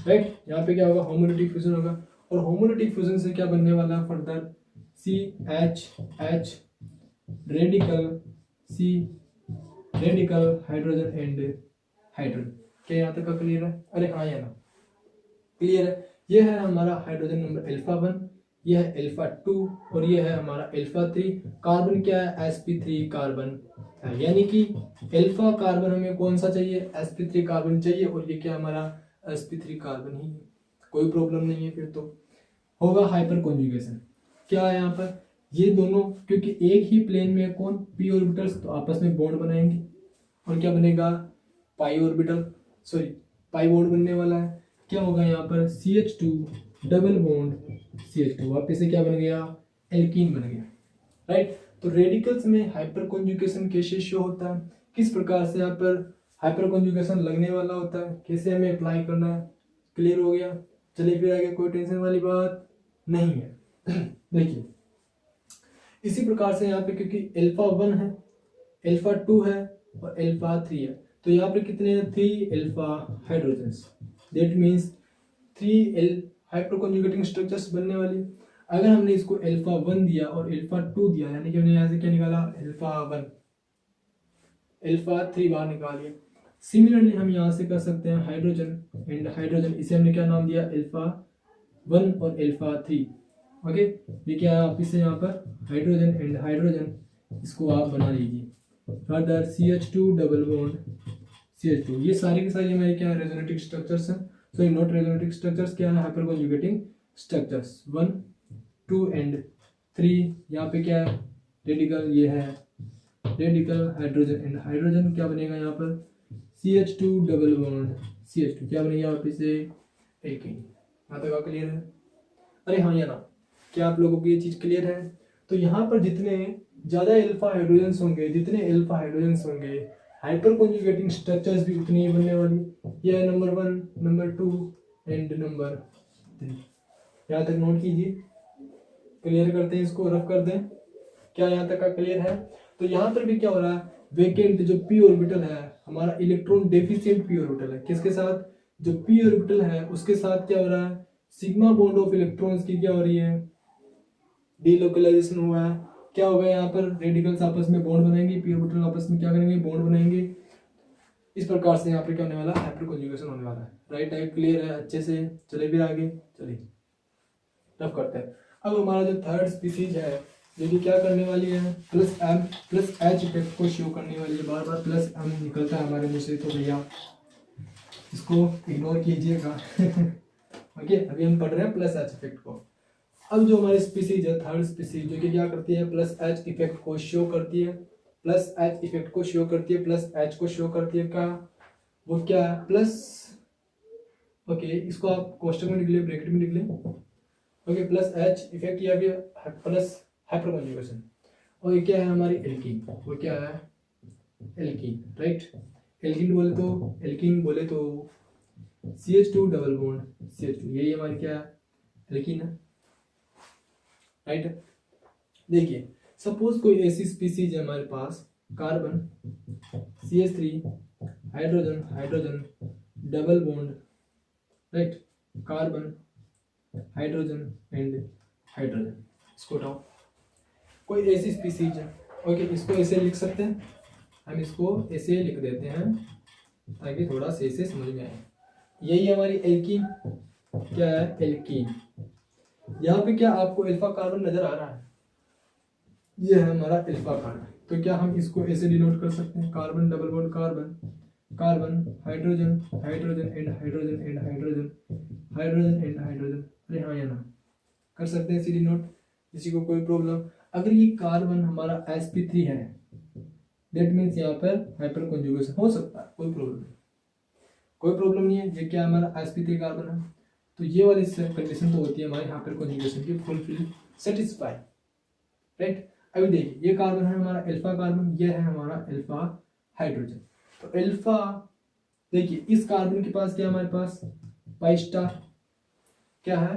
right. यहाँ पे क्या होगा? होमोलिटिक फ्यूजन होगा, और होमोलिटिक फ्यूजन से क्या बनने वाला है further? CH radical hydrogen and hydrogen. क्या यहाँ तक का क्लियर है? अरे हाँ, यहाँ क्लियर है। ये है हमारा हाइड्रोजन नंबर α1, ये है α2 और ये है हमारा α3। कार्बन क्या है? sp3 कार्बन है, यानी कि अल्फा कार्बन हमें कौन सा चाहिए? sp3 कार्बन चाहिए, और ये क्या हमारा? sp3 कार्बन ही है। कोई प्रॉब्लम नहीं है, फिर तो होगा हाइपर कॉन्जुगेशन। क्या है यहाँ पर? ये दोनों क्योंकि एक ही प्लेन में कौन? p ऑर्बिटल्स, तो आपस में बॉन्ड बनाएंगे, और क्या बनेगा? पाई ऑर्बिटल, सॉरी पाई बॉन्ड बनने वाला है। क्या होगा यहाँ पर? CH2 डबल बॉन्ड CH2, वापिस से क्या बन गया? एल्कीन बन गया, राइट। तो रेडिकल्स में हाइपर कॉन्जुगेशन कैसे शो होता है, किस प्रकार से यहाँ पर हाइपर कॉन्जुगेशन लगने वाला होता है, कैसे हमें अप्लाई करना है, क्लियर हो गया। चलिए फिर आगे, कोई टेंशन वाली बात नहीं है। देखिए इसी प्रकार से यहाँ पे क्योंकि अल्फा 1 है, अल्फा 2 है और अल्फा 3 है, तो यहाँ पे कितने हैं, 3 alpha hydrogens, that means 3 hyper conjugating structures बनने वाली। अगर हमने इसको अल्फा 1 दिया और अल्फा 2 दिया, यानी कि हमने यहाँ से क्या निकाला, अल्फा 1 अल्फा 3 बाहर निकाल लिया। सिमिलरली हम यहाँ से कर सकते हैं हाइड्रोजन एंड हाइड्रोजन, इसे हमने क्या नाम दिया, अल्फा 1 और अल्फा 3। ओके, ये क्या है वापिस से यहाँ पर हाइड्रोजन एंड हाइड्रोजन, इसको आप बना लीजिए। Further CH2 double bond CH2, ये सारे के सारे हमारे क्या है, रेजोनेटिव स्ट्रक्चर्स हैं। सो नॉट रेजोनेटिव स्ट्रक्चर्स, क्या है, हाइपर कॉन्जुगेटिंग स्ट्रक्चर्स 1 2 एंड 3। यहाँ पे क्या है, रेडिकल, ये है रेडिकल हाइड्रोजन एंड हाइड्रोजन, क्या बनेगा यहाँ पर CH2 डबल बॉन्ड CH2, क्या बनेगा वापिस से एल्कीन। यहाँ तक क्लियर है? अरे हाँ या ना, क्या आप लोगों को ये चीज क्लियर है? तो यहाँ पर जितने ज्यादा अल्फा हाइड्रोजन्स होंगे, जितने अल्फा हाइड्रोजन्स होंगे, हाइपर कॉन्जुगेटिंग स्ट्रक्चर्स भी उतनी ही बनने वाली। यह है नंबर 1, नंबर 2 एंड नंबर 3। यहाँ तक नोट कीजिए, क्लियर करते हैं इसको, रफ कर दें। क्या यहाँ तक का क्लियर है? तो यहाँ पर भी क्या हो रहा है, वेकेंट जो p ऑर्बिटल है हमारा, इलेक्ट्रॉन डेफिशिएंट p ऑर्बिटल है, किसके साथ, जो p ऑर्बिटल है उसके साथ क्या हो रहा है, सिग्मा बॉन्ड ऑफ इलेक्ट्रॉन्स की क्या हो रही है, डीलोकलाइजेशन हुआ है। क्या होगा, यहाँ पर रेडिकल्स आपस में बॉन्ड बनाएंगे, p ऑर्बिटल आपस में क्या करेंगे, बॉन्ड बनाएंगे। इस प्रकार से यहाँ पर क्या होने वाला है, हाइपर कॉन्जुगेशन होने वाला है। राइट टाइप क्लियर है अच्छे से? चलिए फिर आगे, चलिए रफ करते हैं। अब हमारा जो थर्ड स्पीसीज है, जो कि क्या करने वाली है, plus M plus H effect को शो करने वाली है। बार बार प्लस M निकलता है हमारे मुंह से, तो भैया इसको इग्नोर कीजिएगा। ओके, अभी हम पढ़ रहे हैं प्लस H इफेक्ट को। अब जो हमारी स्पीसीज है, थर्ड स्पीसीज, जो कि क्या करती है, प्लस H इफेक्ट को शो करती है, प्लस H इफेक्ट को शो करती है, प्लस H को शो करती है। का वो क्या है, प्लस, ओके इसको आप कोष्टक में लिख ले, ब्रैकेट में लिख ले। ओके, प्लस H इफेक्ट या फिर प्लस हाइपर कॉन्जुगेशन। और ये क्या है हमारी एल्कीन, वो क्या है, एल्कीन। राइट, एल्कीन बोले तो CH2 डबल बॉन्ड CH2, यही हमारी क्या है, एल्कीन है। राइट, देखिए सपोज कोई ऐसी स्पीसीज है हमारे पास, carbon CH3 hydrogen hydrogen double bond, right, carbon hydrogen and hydrogen, इसको उठाओ। कोई ऐसी स्पीसीज है, ओके इसको ऐसे लिख सकते हैं हम, इसको ऐसे लिख देते हैं ताकि थोड़ा से ऐसे समझ में आए। यही हमारी एल्कीन, क्या है, एल्कीन। यहाँ पे क्या आपको अल्फा कार्बन नजर आ रहा है, ये है हमारा अल्फा कार्बन। तो क्या हम इसको ऐसे डिनोट कर सकते हैं, carbon double bond carbon, carbon hydrogen hydrogen and hydrogen and hydrogen, hydrogen and hydrogen. अरे हाँ या ना, कर सकते हैं सीधी नोट, किसी को कोई प्रॉब्लम? अगर ये कार्बन हमारा sp3 है, दैट मीन्स यहाँ पर हाइपर कॉन्जुगेशन हो सकता है, कोई प्रॉब्लम नहीं, कोई प्रॉब्लम नहीं है। ये क्या हमारा sp3 कार्बन है, तो ये वाली कंडीशन तो होती है हमारे हाइपर कॉन्जुगेशन की फुलफिल, सेटिस्फाई। राइट, अभी देखिए ये कार्बन है हमारा अल्फा कार्बन, ये है हमारा अल्फा हाइड्रोजन। तो अल्फा, देखिए इस कार्बन के पास क्या है, हमारे पास पाई स्टार, क्या है,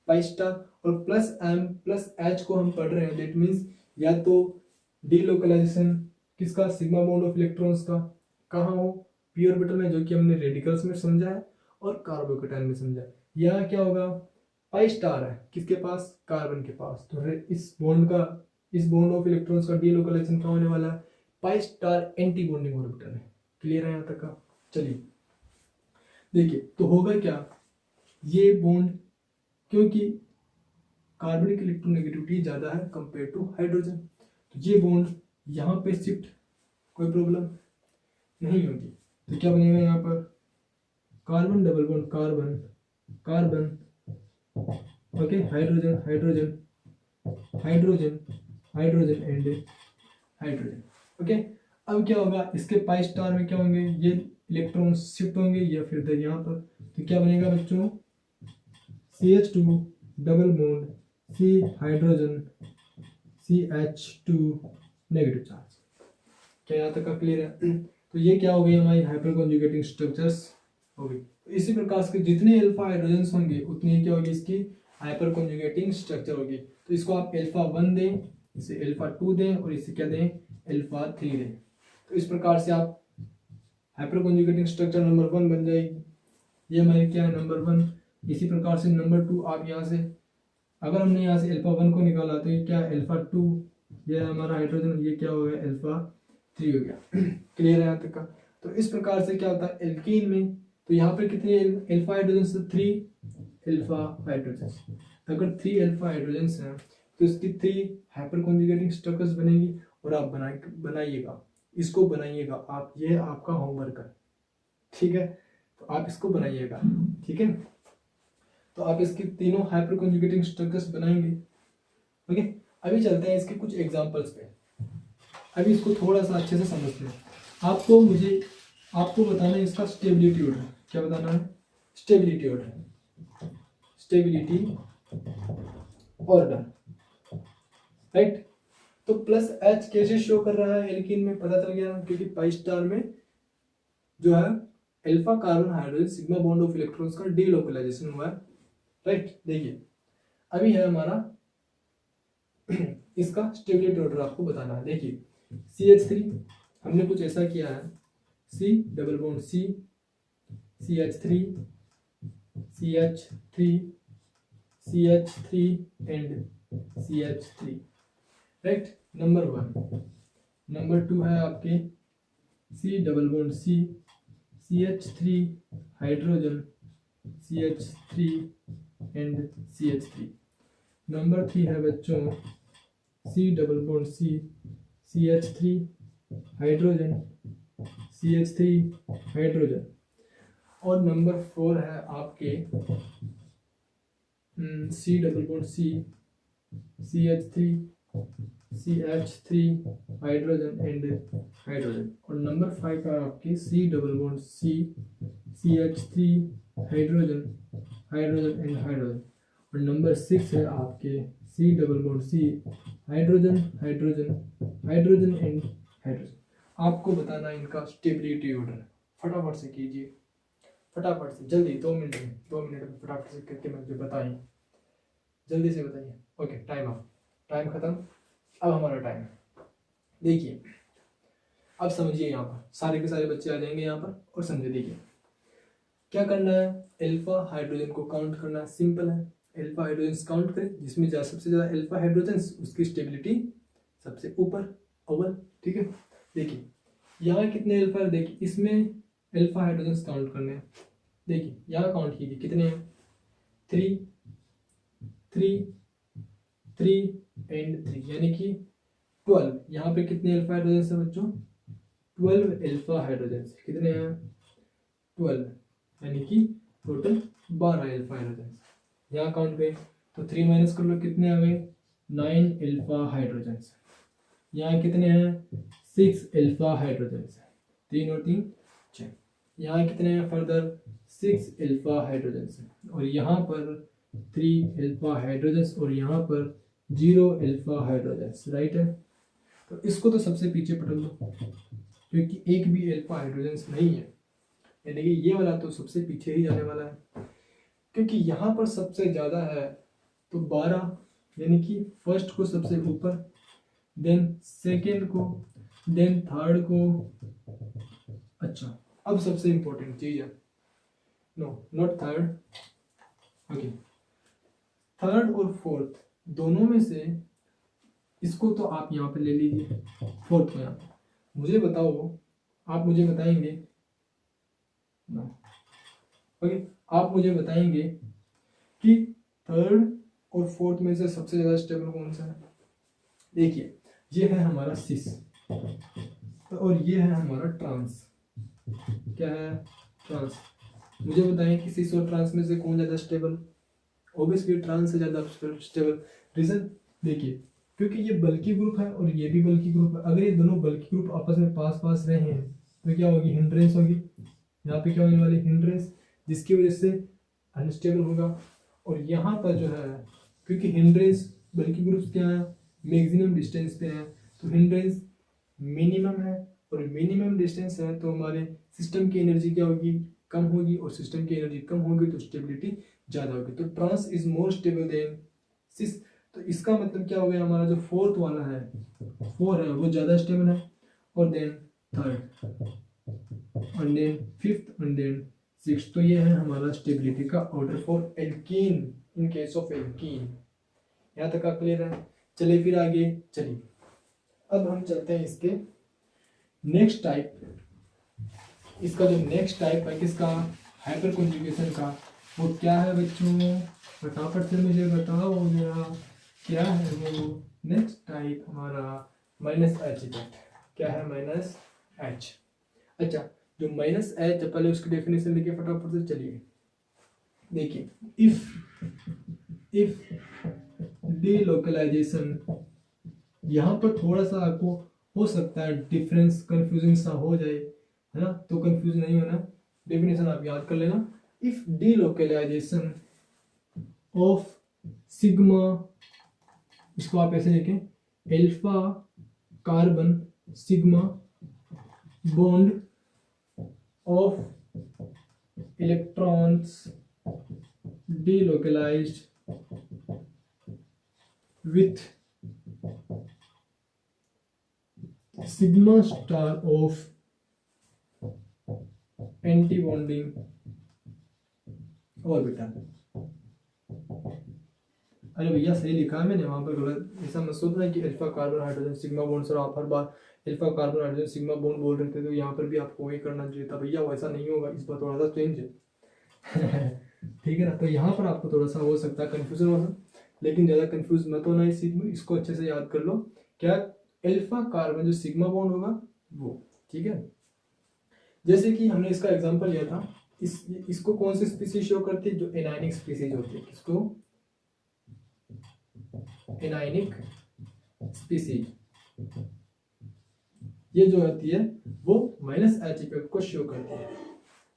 पाई स्टार। और प्लस M प्लस H को हम पढ़ रहे हैं, दैट मीन्स या तो डीलोकलाइजेशन किसका, सिग्मा बॉन्ड ऑफ इलेक्ट्रॉन्स का, कहाँ हो, p ऑर्बिटल में, जो कि हमने रेडिकल्स में समझा है और कार्बोकेटाइन में समझा है। यहाँ क्या होगा, पाई स्टार है किसके पास, कार्बन के पास, तो इस बॉन्ड का, इस बॉन्ड ऑफ इलेक्ट्रॉन्स का डीलोकलाइजेशन कहाँ होने वाला है, pi star anti bonding orbital है। क्लियर है यहाँ तक का? चलिए देखिए, तो होगा क्या, ये बॉन्ड, क्योंकि कार्बनिक इलेक्ट्रोनेगेटिविटी ज्यादा है कंपेयर टू हाइड्रोजन, तो ये बॉन्ड यहाँ पे शिफ्ट, कोई प्रॉब्लम नहीं होगी। तो क्या बनेगा यहाँ पर, carbon double bond carbon carbon, okay, hydrogen hydrogen hydrogen hydrogen and hydrogen. Okay, अब क्या होगा, इसके पाई स्टार में क्या होंगे, ये इलेक्ट्रॉन शिफ्ट होंगे या फिर यहाँ पर, तो क्या बनेगा बच्चों, CH2 double bond C hydrogen CH2 negative charge. क्या यहाँ तक का क्लियर है? तो ये क्या हो गई हमारी हाइपर कॉन्जुगेटिंग स्ट्रक्चर्स हो गई। इसी प्रकार के जितने अल्फा हाइड्रोजन्स होंगे उतनी क्या होगी इसकी हाइपर कॉन्जुगेटिंग स्ट्रक्चर होगी। तो इसको आप अल्फा 1 दें, इसे अल्फा 2 दें और इसे क्या दें अल्फा 3 दें। तो इस प्रकार से आप हाइपर कॉन्जुगेटिंग स्ट्रक्चर नंबर 1 बन जाएगी। ये हमारे क्या है नंबर 1। इसी प्रकार से नंबर 2 आप यहाँ से अगर हमने यहाँ से अल्फा 1 को निकाला तो ये क्या अल्फा 2 ये हमारा हाइड्रोजन, ये क्या हो गया अल्फा 3 हो गया। क्लियर है यहाँ तक का? तो इस प्रकार से क्या होता है एल्कीन में, तो यहाँ पर कितने अल्फा हाइड्रोजन? 3 alpha hydrogen. अगर 3 अल्फा हाइड्रोजन हैं तो इसकी 3 हाइपर कॉन्जुगेटिंग स्ट्रक्चर्स बनेगी। और आप बनाइएगा, इसको बनाइएगा आप, ये आपका होमवर्क है, ठीक है? तो आप इसको बनाइएगा, ठीक है? तो आप इसकी तीनों हाइपर कॉन्जुगेटिंग स्ट्रक्चर्स बनाएंगे। ओके, अभी चलते हैं इसके कुछ एग्जांपल्स पे। अभी इसको थोड़ा सा अच्छे से समझते हैं। आपको बताना है इसका स्टेबिलिटी ऑर्डर। क्या बताना है? Stability order, stability order, right? तो प्लस H कैसे शो कर रहा है एल्कीन में? पता चल गया, क्योंकि पाई स्टार में जो है alpha carbon hydrogen sigma bond of electrons का डीलोकलाइजेशन हुआ है, राइट? देखिए अभी है हमारा इसका स्टेबिलिटी ऑर्डर आपको बताना है। देखिए CH3 हमने कुछ ऐसा किया है, C double bond C, CH3 CH3 CH3 and CH3, right? Number 1। Number 2 है आपके C double bond C, CH3 hydrogen CH3 and CH3। Number 3 है बच्चों C double bond C, CH3 hydrogen CH3 hydrogen. और नंबर 4 है आपके C double bond C, CH3 CH3 hydrogen and hydrogen. और नंबर 5 है आपके C double bond C, CH3 hydrogen hydrogen and hydrogen. और नंबर 6 है आपके C double bond C, hydrogen hydrogen hydrogen and hydrogen. आपको बताना है इनका स्टेबिलिटी ऑर्डर। फटाफट से कीजिए, फटाफट से, जल्दी, 2 मिनट में फटाफट से करके मुझे बताइए, जल्दी से बताइए। ओके, टाइम ऑफ, टाइम खत्म। अब हमारा टाइम देखिए, अब समझिए, यहाँ पर सारे के सारे बच्चे आ जाएंगे यहाँ पर और समझे। देखिए क्या करना है, अल्फा हाइड्रोजन को काउंट करना है, सिंपल है। अल्फा हाइड्रोजन काउंट करें, जिसमें सबसे ज्यादा अल्फा हाइड्रोजन उसकी स्टेबिलिटी सबसे ऊपर, अव्वल, ठीक है? देखिए यहाँ कितने अल्फा है, देखिए इसमें अल्फा हाइड्रोजन काउंट करने हैं। देखिए यहाँ काउंट कीजिए कितने हैं, 3 3 3 एंड 3, यानी कि 12। यहाँ पे कितने अल्फा हाइड्रोजन है बच्चों? 12 अल्फा हाइड्रोजन। कितने हैं? 12, यानी कि टोटल 12 अल्फा हाइड्रोजन। यहाँ काउंट पे तो 3 माइनस कर लो, कितने आ गए? 9 अल्फा हाइड्रोजन। यहाँ कितने हैं? 6 अल्फा हाइड्रोजन। 3 और 3 6। यहाँ कितने हैं फर्दर? 6 alpha hydrogen. और यहाँ पर 3 अल्फा हाइड्रोजन और यहाँ पर 0 अल्फा हाइड्रोजन, राइट है? तो इसको तो सबसे पीछे पटक लो, क्योंकि एक भी अल्फा हाइड्रोजन नहीं है, यानी कि ये वाला तो सबसे पीछे ही जाने वाला है, क्योंकि यहाँ पर सबसे ज़्यादा है तो 12, यानी कि फर्स्ट को सबसे ऊपर, देन सेकेंड को, देन थर्ड को। अच्छा, अब सबसे इंपॉर्टेंट चीज है, no not third, okay, third और फोर्थ दोनों में से इसको तो आप यहाँ पे ले लीजिए, फोर्थ को यहाँ पे। मुझे बताओ, आप मुझे बताएंगे, नो ओके, आप मुझे बताएंगे कि थर्ड और फोर्थ में से सबसे ज्यादा स्टेबल कौन सा है? देखिए ये है हमारा सिस और ये है हमारा ट्रांस। क्या है? ट्रांस। मुझे बताएं कि सिस और ट्रांस में से कौन ज्यादा स्टेबल? ऑब्वियसली ट्रांस से ज्यादा स्टेबल। रीजन देखिए, क्योंकि ये बल्की ग्रुप है और ये भी बल्की ग्रुप है। अगर ये दोनों बल्की ग्रुप आपस में पास पास रहे हैं तो क्या होगी? हिंड्रेंस होगी। यहाँ पे क्या होने वाली? हिंड्रेंस, जिसकी वजह से अनस्टेबल होगा। और यहाँ पर जो है, क्योंकि हिंड्रेंस बल्की ग्रुप्स क्या है? मैक्सिमम डिस्टेंस पे है तो हिंड्रेंस मिनिमम है, और मिनिमम डिस्टेंस है तो हमारे सिस्टम की एनर्जी क्या होगी, कम होगी, और सिस्टम की एनर्जी कम होगी तो स्टेबिलिटी ज़्यादा होगी। तो trans is more stable than cis. तो इसका मतलब क्या हो गया, हमारा जो फोर्थ वाला है, फोर है वो ज़्यादा स्टेबल है, और देन थर्ड, और देन फिफ्थ, और देन सिक्स। तो ये है हमारा स्टेबिलिटी का order for alkene in case of alkene. यहाँ तक आप क्लियर है। चलिए फिर आगे चलिए, अब हम चलते हैं इसके नेक्स्ट टाइप। इसका जो नेक्स्ट टाइप है किसका, हाइपर कॉन्जुगेशन का, वो क्या है बच्चों, फटाफट से मुझे बताओ जरा, क्या है वो नेक्स्ट टाइप हमारा, माइनस एच इफेक्ट। क्या है, माइनस एच। अच्छा, जो माइनस एच, पहले उसकी डेफिनेशन देखिए फटाफट से। चलिए देखिए, इफ डीलोकलाइजेशन, यहाँ पर थोड़ा सा आपको हो सकता है डिफरेंस कंफ्यूजिंग सा हो जाए, है ना, तो कंफ्यूज नहीं होना, डेफिनेशन आप याद कर लेना। इफ डीलोकलाइजेशन ऑफ सिग्मा, इसको आप ऐसे लिखें, alpha carbon sigma bond of electrons delocalized with sigma star of anti-bonding orbital। अरे भैया सही लिखा है मैंने, वहां पर गलत ऐसा मत सोचना कि alpha carbon hydrogen sigma bond, sir आप हर बार alpha carbon hydrogen sigma bond बोल रहे थे तो यहाँ पर भी आपको वही करना चाहिए था। भैया वैसा नहीं होगा, इस बार थोड़ा सा चेंज है ठीक है ना। तो यहाँ पर आपको थोड़ा सा हो सकता है कंफ्यूजन होना, लेकिन ज़्यादा कंफ्यूज मत होना इस चीज़ में, इसको अच्छे से याद कर लो। क्या, अल्फा कार्बन जो सिग्मा बॉन्ड होगा वो, ठीक है। जैसे कि हमने इसका एग्जांपल लिया था, इसको कौन सी स्पीसीज शो करती है, जो एनायनिक स्पीसीज होती है। किसको, एनायनिक स्पीसीज, ये जो होती है वो माइनस एच इफेक्ट को शो करती है।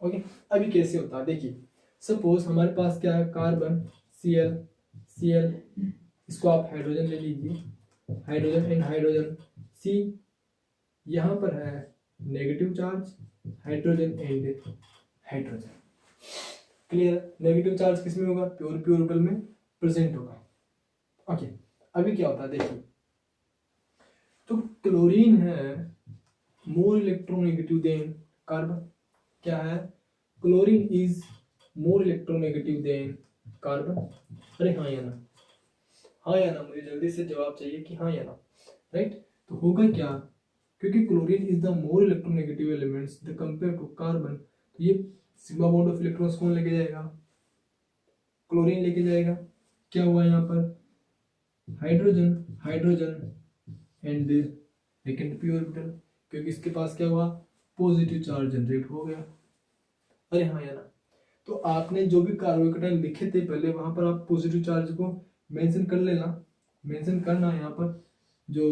ओके, अभी कैसे होता है देखिए, सपोज हमारे पास क्या है, कार्बन Cl, इसको आप हाइड्रोजन ले लीजिए, हाइड्रोजन एंड हाइड्रोजन सी, यहाँ पर है negative charge, hydrogen and hydrogen. Clear, negative charge किस में होगा, प्योर ऑर्बिटल में प्रेजेंट होगा। ओके, अभी क्या होता है देखिए, तो क्लोरीन है मोर इलेक्ट्रोनेगेटिव देन कार्बन। क्या है, chlorine is more electronegative than carbon. अरे हाँ या ना, हाँ या ना, मुझे जल्दी से जवाब चाहिए कि हाँ या ना, राइट। तो होगा क्या, क्योंकि chlorine is the more electronegative elements the compare to carbon, तो ये सिग्मा बॉन्ड ऑफ इलेक्ट्रॉन्स कौन लेके जाएगा, क्लोरीन लेके जाएगा। क्या हुआ यहाँ पर, hydrogen and vacant P orbital, क्योंकि इसके पास क्या हुआ, पॉजिटिव चार्ज जनरेट हो गया। अरे हाँ या ना, तो आपने जो भी कार्बोकेटाइन लिखे थे पहले, वहां पर आप पॉजिटिव चार्ज को मेंशन कर लेना, मेंशन करना यहाँ पर जो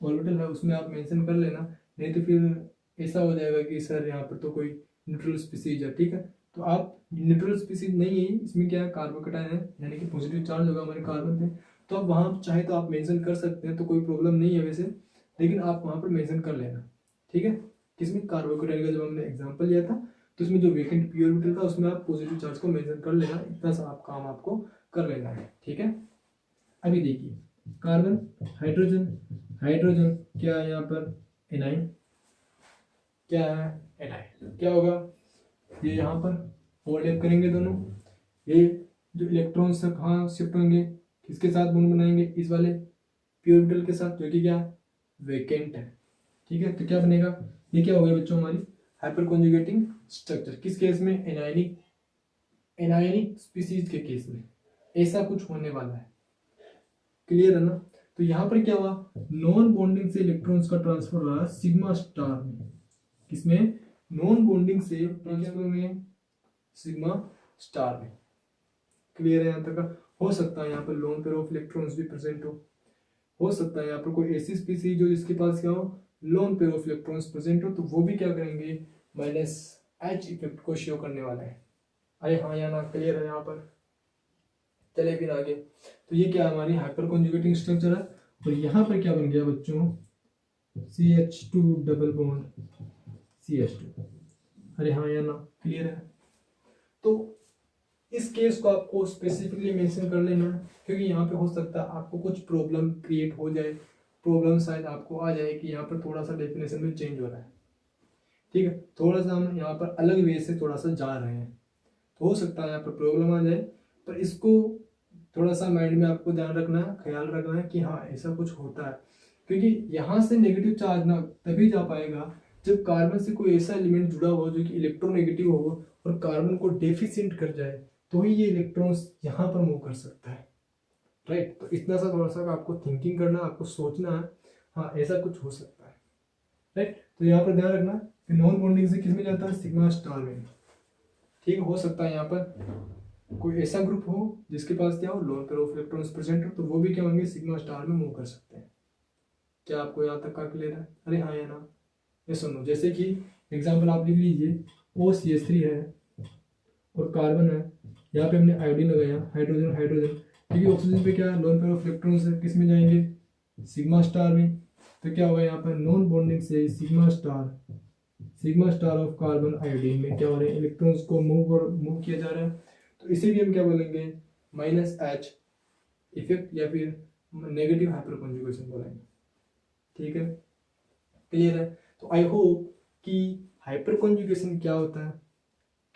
ऑर्बिटल है उसमें आप मेंशन कर लेना, नहीं तो फिर ऐसा हो जाएगा कि सर यहाँ पर तो कोई न्यूट्रल स्पीसीज है, ठीक है। तो आप न्यूट्रल स्पीसीज नहीं है, इसमें क्या है, कार्बोकेटाइन है, यानी कि पॉजिटिव चार्ज होगा हमारे कार्बन पे, तो आप वहाँ चाहे तो आप मेंशन कर सकते हैं, तो कोई प्रॉब्लम नहीं है वैसे, लेकिन आप वहाँ पर मेंशन कर लेना, ठीक है। किसमें, कार्बोकेटाइन का जब हमने एग्जाम्पल लिया था, तो उसमें जो वेकेंट पी ऑर्बिटल था उसमें आप पॉजिटिव चार्ज को मेंशन कर लेना, इतना सा आप काम आपको कर लेना है, ठीक है। अभी देखिए, कार्बन हाइड्रोजन क्या है यहाँ पर, एनाइन, क्या है, एनाइन। क्या होगा, ये यहाँ पर ओवरलैप करेंगे दोनों, ये जो इलेक्ट्रॉन्स कहाँ शिफ्ट होंगे, किसके साथ बॉन्ड बनाएंगे, इस वाले पी ऑर्बिटल के साथ, जो कि क्या है, वेकेंट है, ठीक है। तो क्या बनेगा, ये क्या हो गया बच्चों, हमारी हाइपर कॉन्जुगेटिंग स्ट्रक्चर। किस केस में, एनायनिक स्पीसीज के केस में ऐसा कुछ होने वाला है। क्लियर है ना। तो यहाँ पर क्या हुआ, नॉन बॉन्डिंग से इलेक्ट्रॉन्स का ट्रांसफर हुआ सिग्मा स्टार में, किसमें, नॉन बॉन्डिंग से ट्रांसफर में सिग्मा स्टार में। क्लियर है यहाँ तक। हो सकता है यहाँ पर लोन पेयर ऑफ इलेक्ट्रॉन्स भी प्रेजेंट हो सकता है यहाँ पर कोई ऐसी स्पीसीज हो जिसके पास क्या हो, lone pair of electrons present हो, तो वो भी क्या करेंगे, माइनस एच इफेक्ट को शो करने वाला है। अरे हाँ या ना, क्लियर है यहाँ पर। चले फिर आगे, तो ये क्या हमारी हाइपर कॉन्जुगेटिंग स्ट्रक्चर है, और यहाँ पर क्या बन गया बच्चों, CH2 डबल बॉन्ड CH2। अरे हाँ या ना, क्लियर है। तो इस केस को आपको स्पेसिफिकली मेंशन कर लेना है, क्योंकि यहाँ पे हो सकता है आपको कुछ प्रॉब्लम क्रिएट हो जाए, प्रॉब्लम शायद आपको आ जाए कि यहाँ पर थोड़ा सा डेफिनेशन में चेंज हो रहा है, ठीक है। थोड़ा सा हम यहाँ पर अलग वे से थोड़ा सा जा रहे हैं, तो हो सकता है यहाँ पर प्रॉब्लम आ जाए, पर इसको थोड़ा सा माइंड में आपको ध्यान रखना है, ख्याल रखना है कि हाँ ऐसा कुछ होता है, क्योंकि यहाँ से नेगेटिव चार्ज ना तभी जा पाएगा जब कार्बन से कोई ऐसा एलिमेंट जुड़ा हो जो कि इलेक्ट्रोनेगेटिव हो और कार्बन को डेफिशिएंट कर जाए, तो ही ये इलेक्ट्रॉन्स यहाँ पर मूव कर सकता है, राइट। तो इतना सा थोड़ा सा आपको थिंकिंग करना, आपको सोचना है, हाँ ऐसा कुछ हो सकता है, राइट। तो यहाँ पर ध्यान रखना कि नॉन बॉन्डिंग से किस में जाता है, सिग्मा स्टार में, ठीक है। हो सकता है यहाँ पर कोई ऐसा ग्रुप हो जिसके पास क्या हो, lone pair of electrons present हो, तो वो भी क्या होंगे, सिग्मा स्टार में मूव कर सकते हैं। क्या आपको यहाँ तक का क्लियर है? अरे हाँ या ना, ये सुनो, जैसे कि एग्जाम्पल आप लिख लीजिए, OCH3 है और कार्बन है, यहाँ पे हमने आयोडीन लगाया, हाइड्रोजन हाइड्रोजन, क्योंकि ऑक्सीजन पे क्या है, लोन पेयर ऑफ इलेक्ट्रॉन्स है, किस में जाएंगे, सिग्मा स्टार में। तो क्या होगा यहाँ पर, नॉन बॉन्डिंग से sigma star of carbon iodine में क्या हो रहे हैं, इलेक्ट्रॉन्स को मूव किया जा रहा है। तो इसे भी हम क्या बोलेंगे, -H इफेक्ट या फिर नेगेटिव हाइपर कॉन्जुगेशन बोलेंगे, ठीक है, क्लियर है। तो आई होप कि हाइपर कॉन्जुगेशन क्या होता है,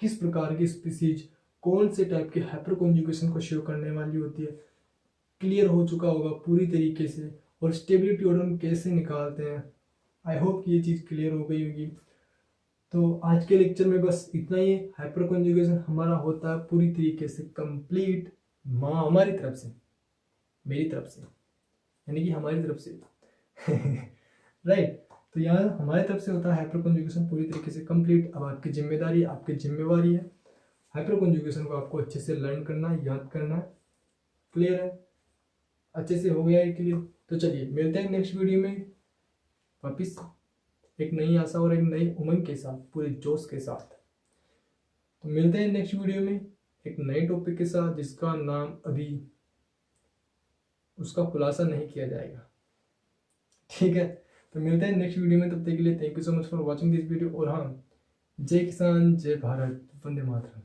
किस प्रकार की स्पीसीज कौन से टाइप के हाइपर कॉन्जुगेशन को शो करने वाली होती है, क्लियर हो चुका होगा पूरी तरीके से, और स्टेबिलिटी ऑर्डर हम कैसे निकालते हैं। आई होप कि ये चीज़ क्लियर हो गई होगी। तो आज के लेक्चर में बस इतना ही। हाइपर कॉन्जुगेशन हमारा होता है पूरी तरीके से कंप्लीट हमारी तरफ से, मेरी तरफ से, यानी कि हमारी तरफ से राइट। तो यहाँ हमारी तरफ से होता है हाइपर कॉन्जुगेशन पूरी तरीके से कंप्लीट। अब आपकी जिम्मेदारी, आपकी जिम्मेवारी है हाइपर कॉन्जुगेशन को आपको अच्छे से लर्न करना, याद करना, क्लियर है, अच्छे से हो गया है क्लियर। तो चलिए मिलते हैं नेक्स्ट वीडियो में वापिस एक नई आशा और एक नई उमंग के साथ, पूरे जोश के साथ। तो मिलते हैं नेक्स्ट वीडियो में एक नए टॉपिक के साथ, जिसका नाम अभी उसका खुलासा नहीं किया जाएगा, ठीक है। तो मिलते हैं नेक्स्ट वीडियो में, तब तक के लिए thank you so much for watching this video. और हाँ, जय किसान, जय भारत, वंदे मातरम।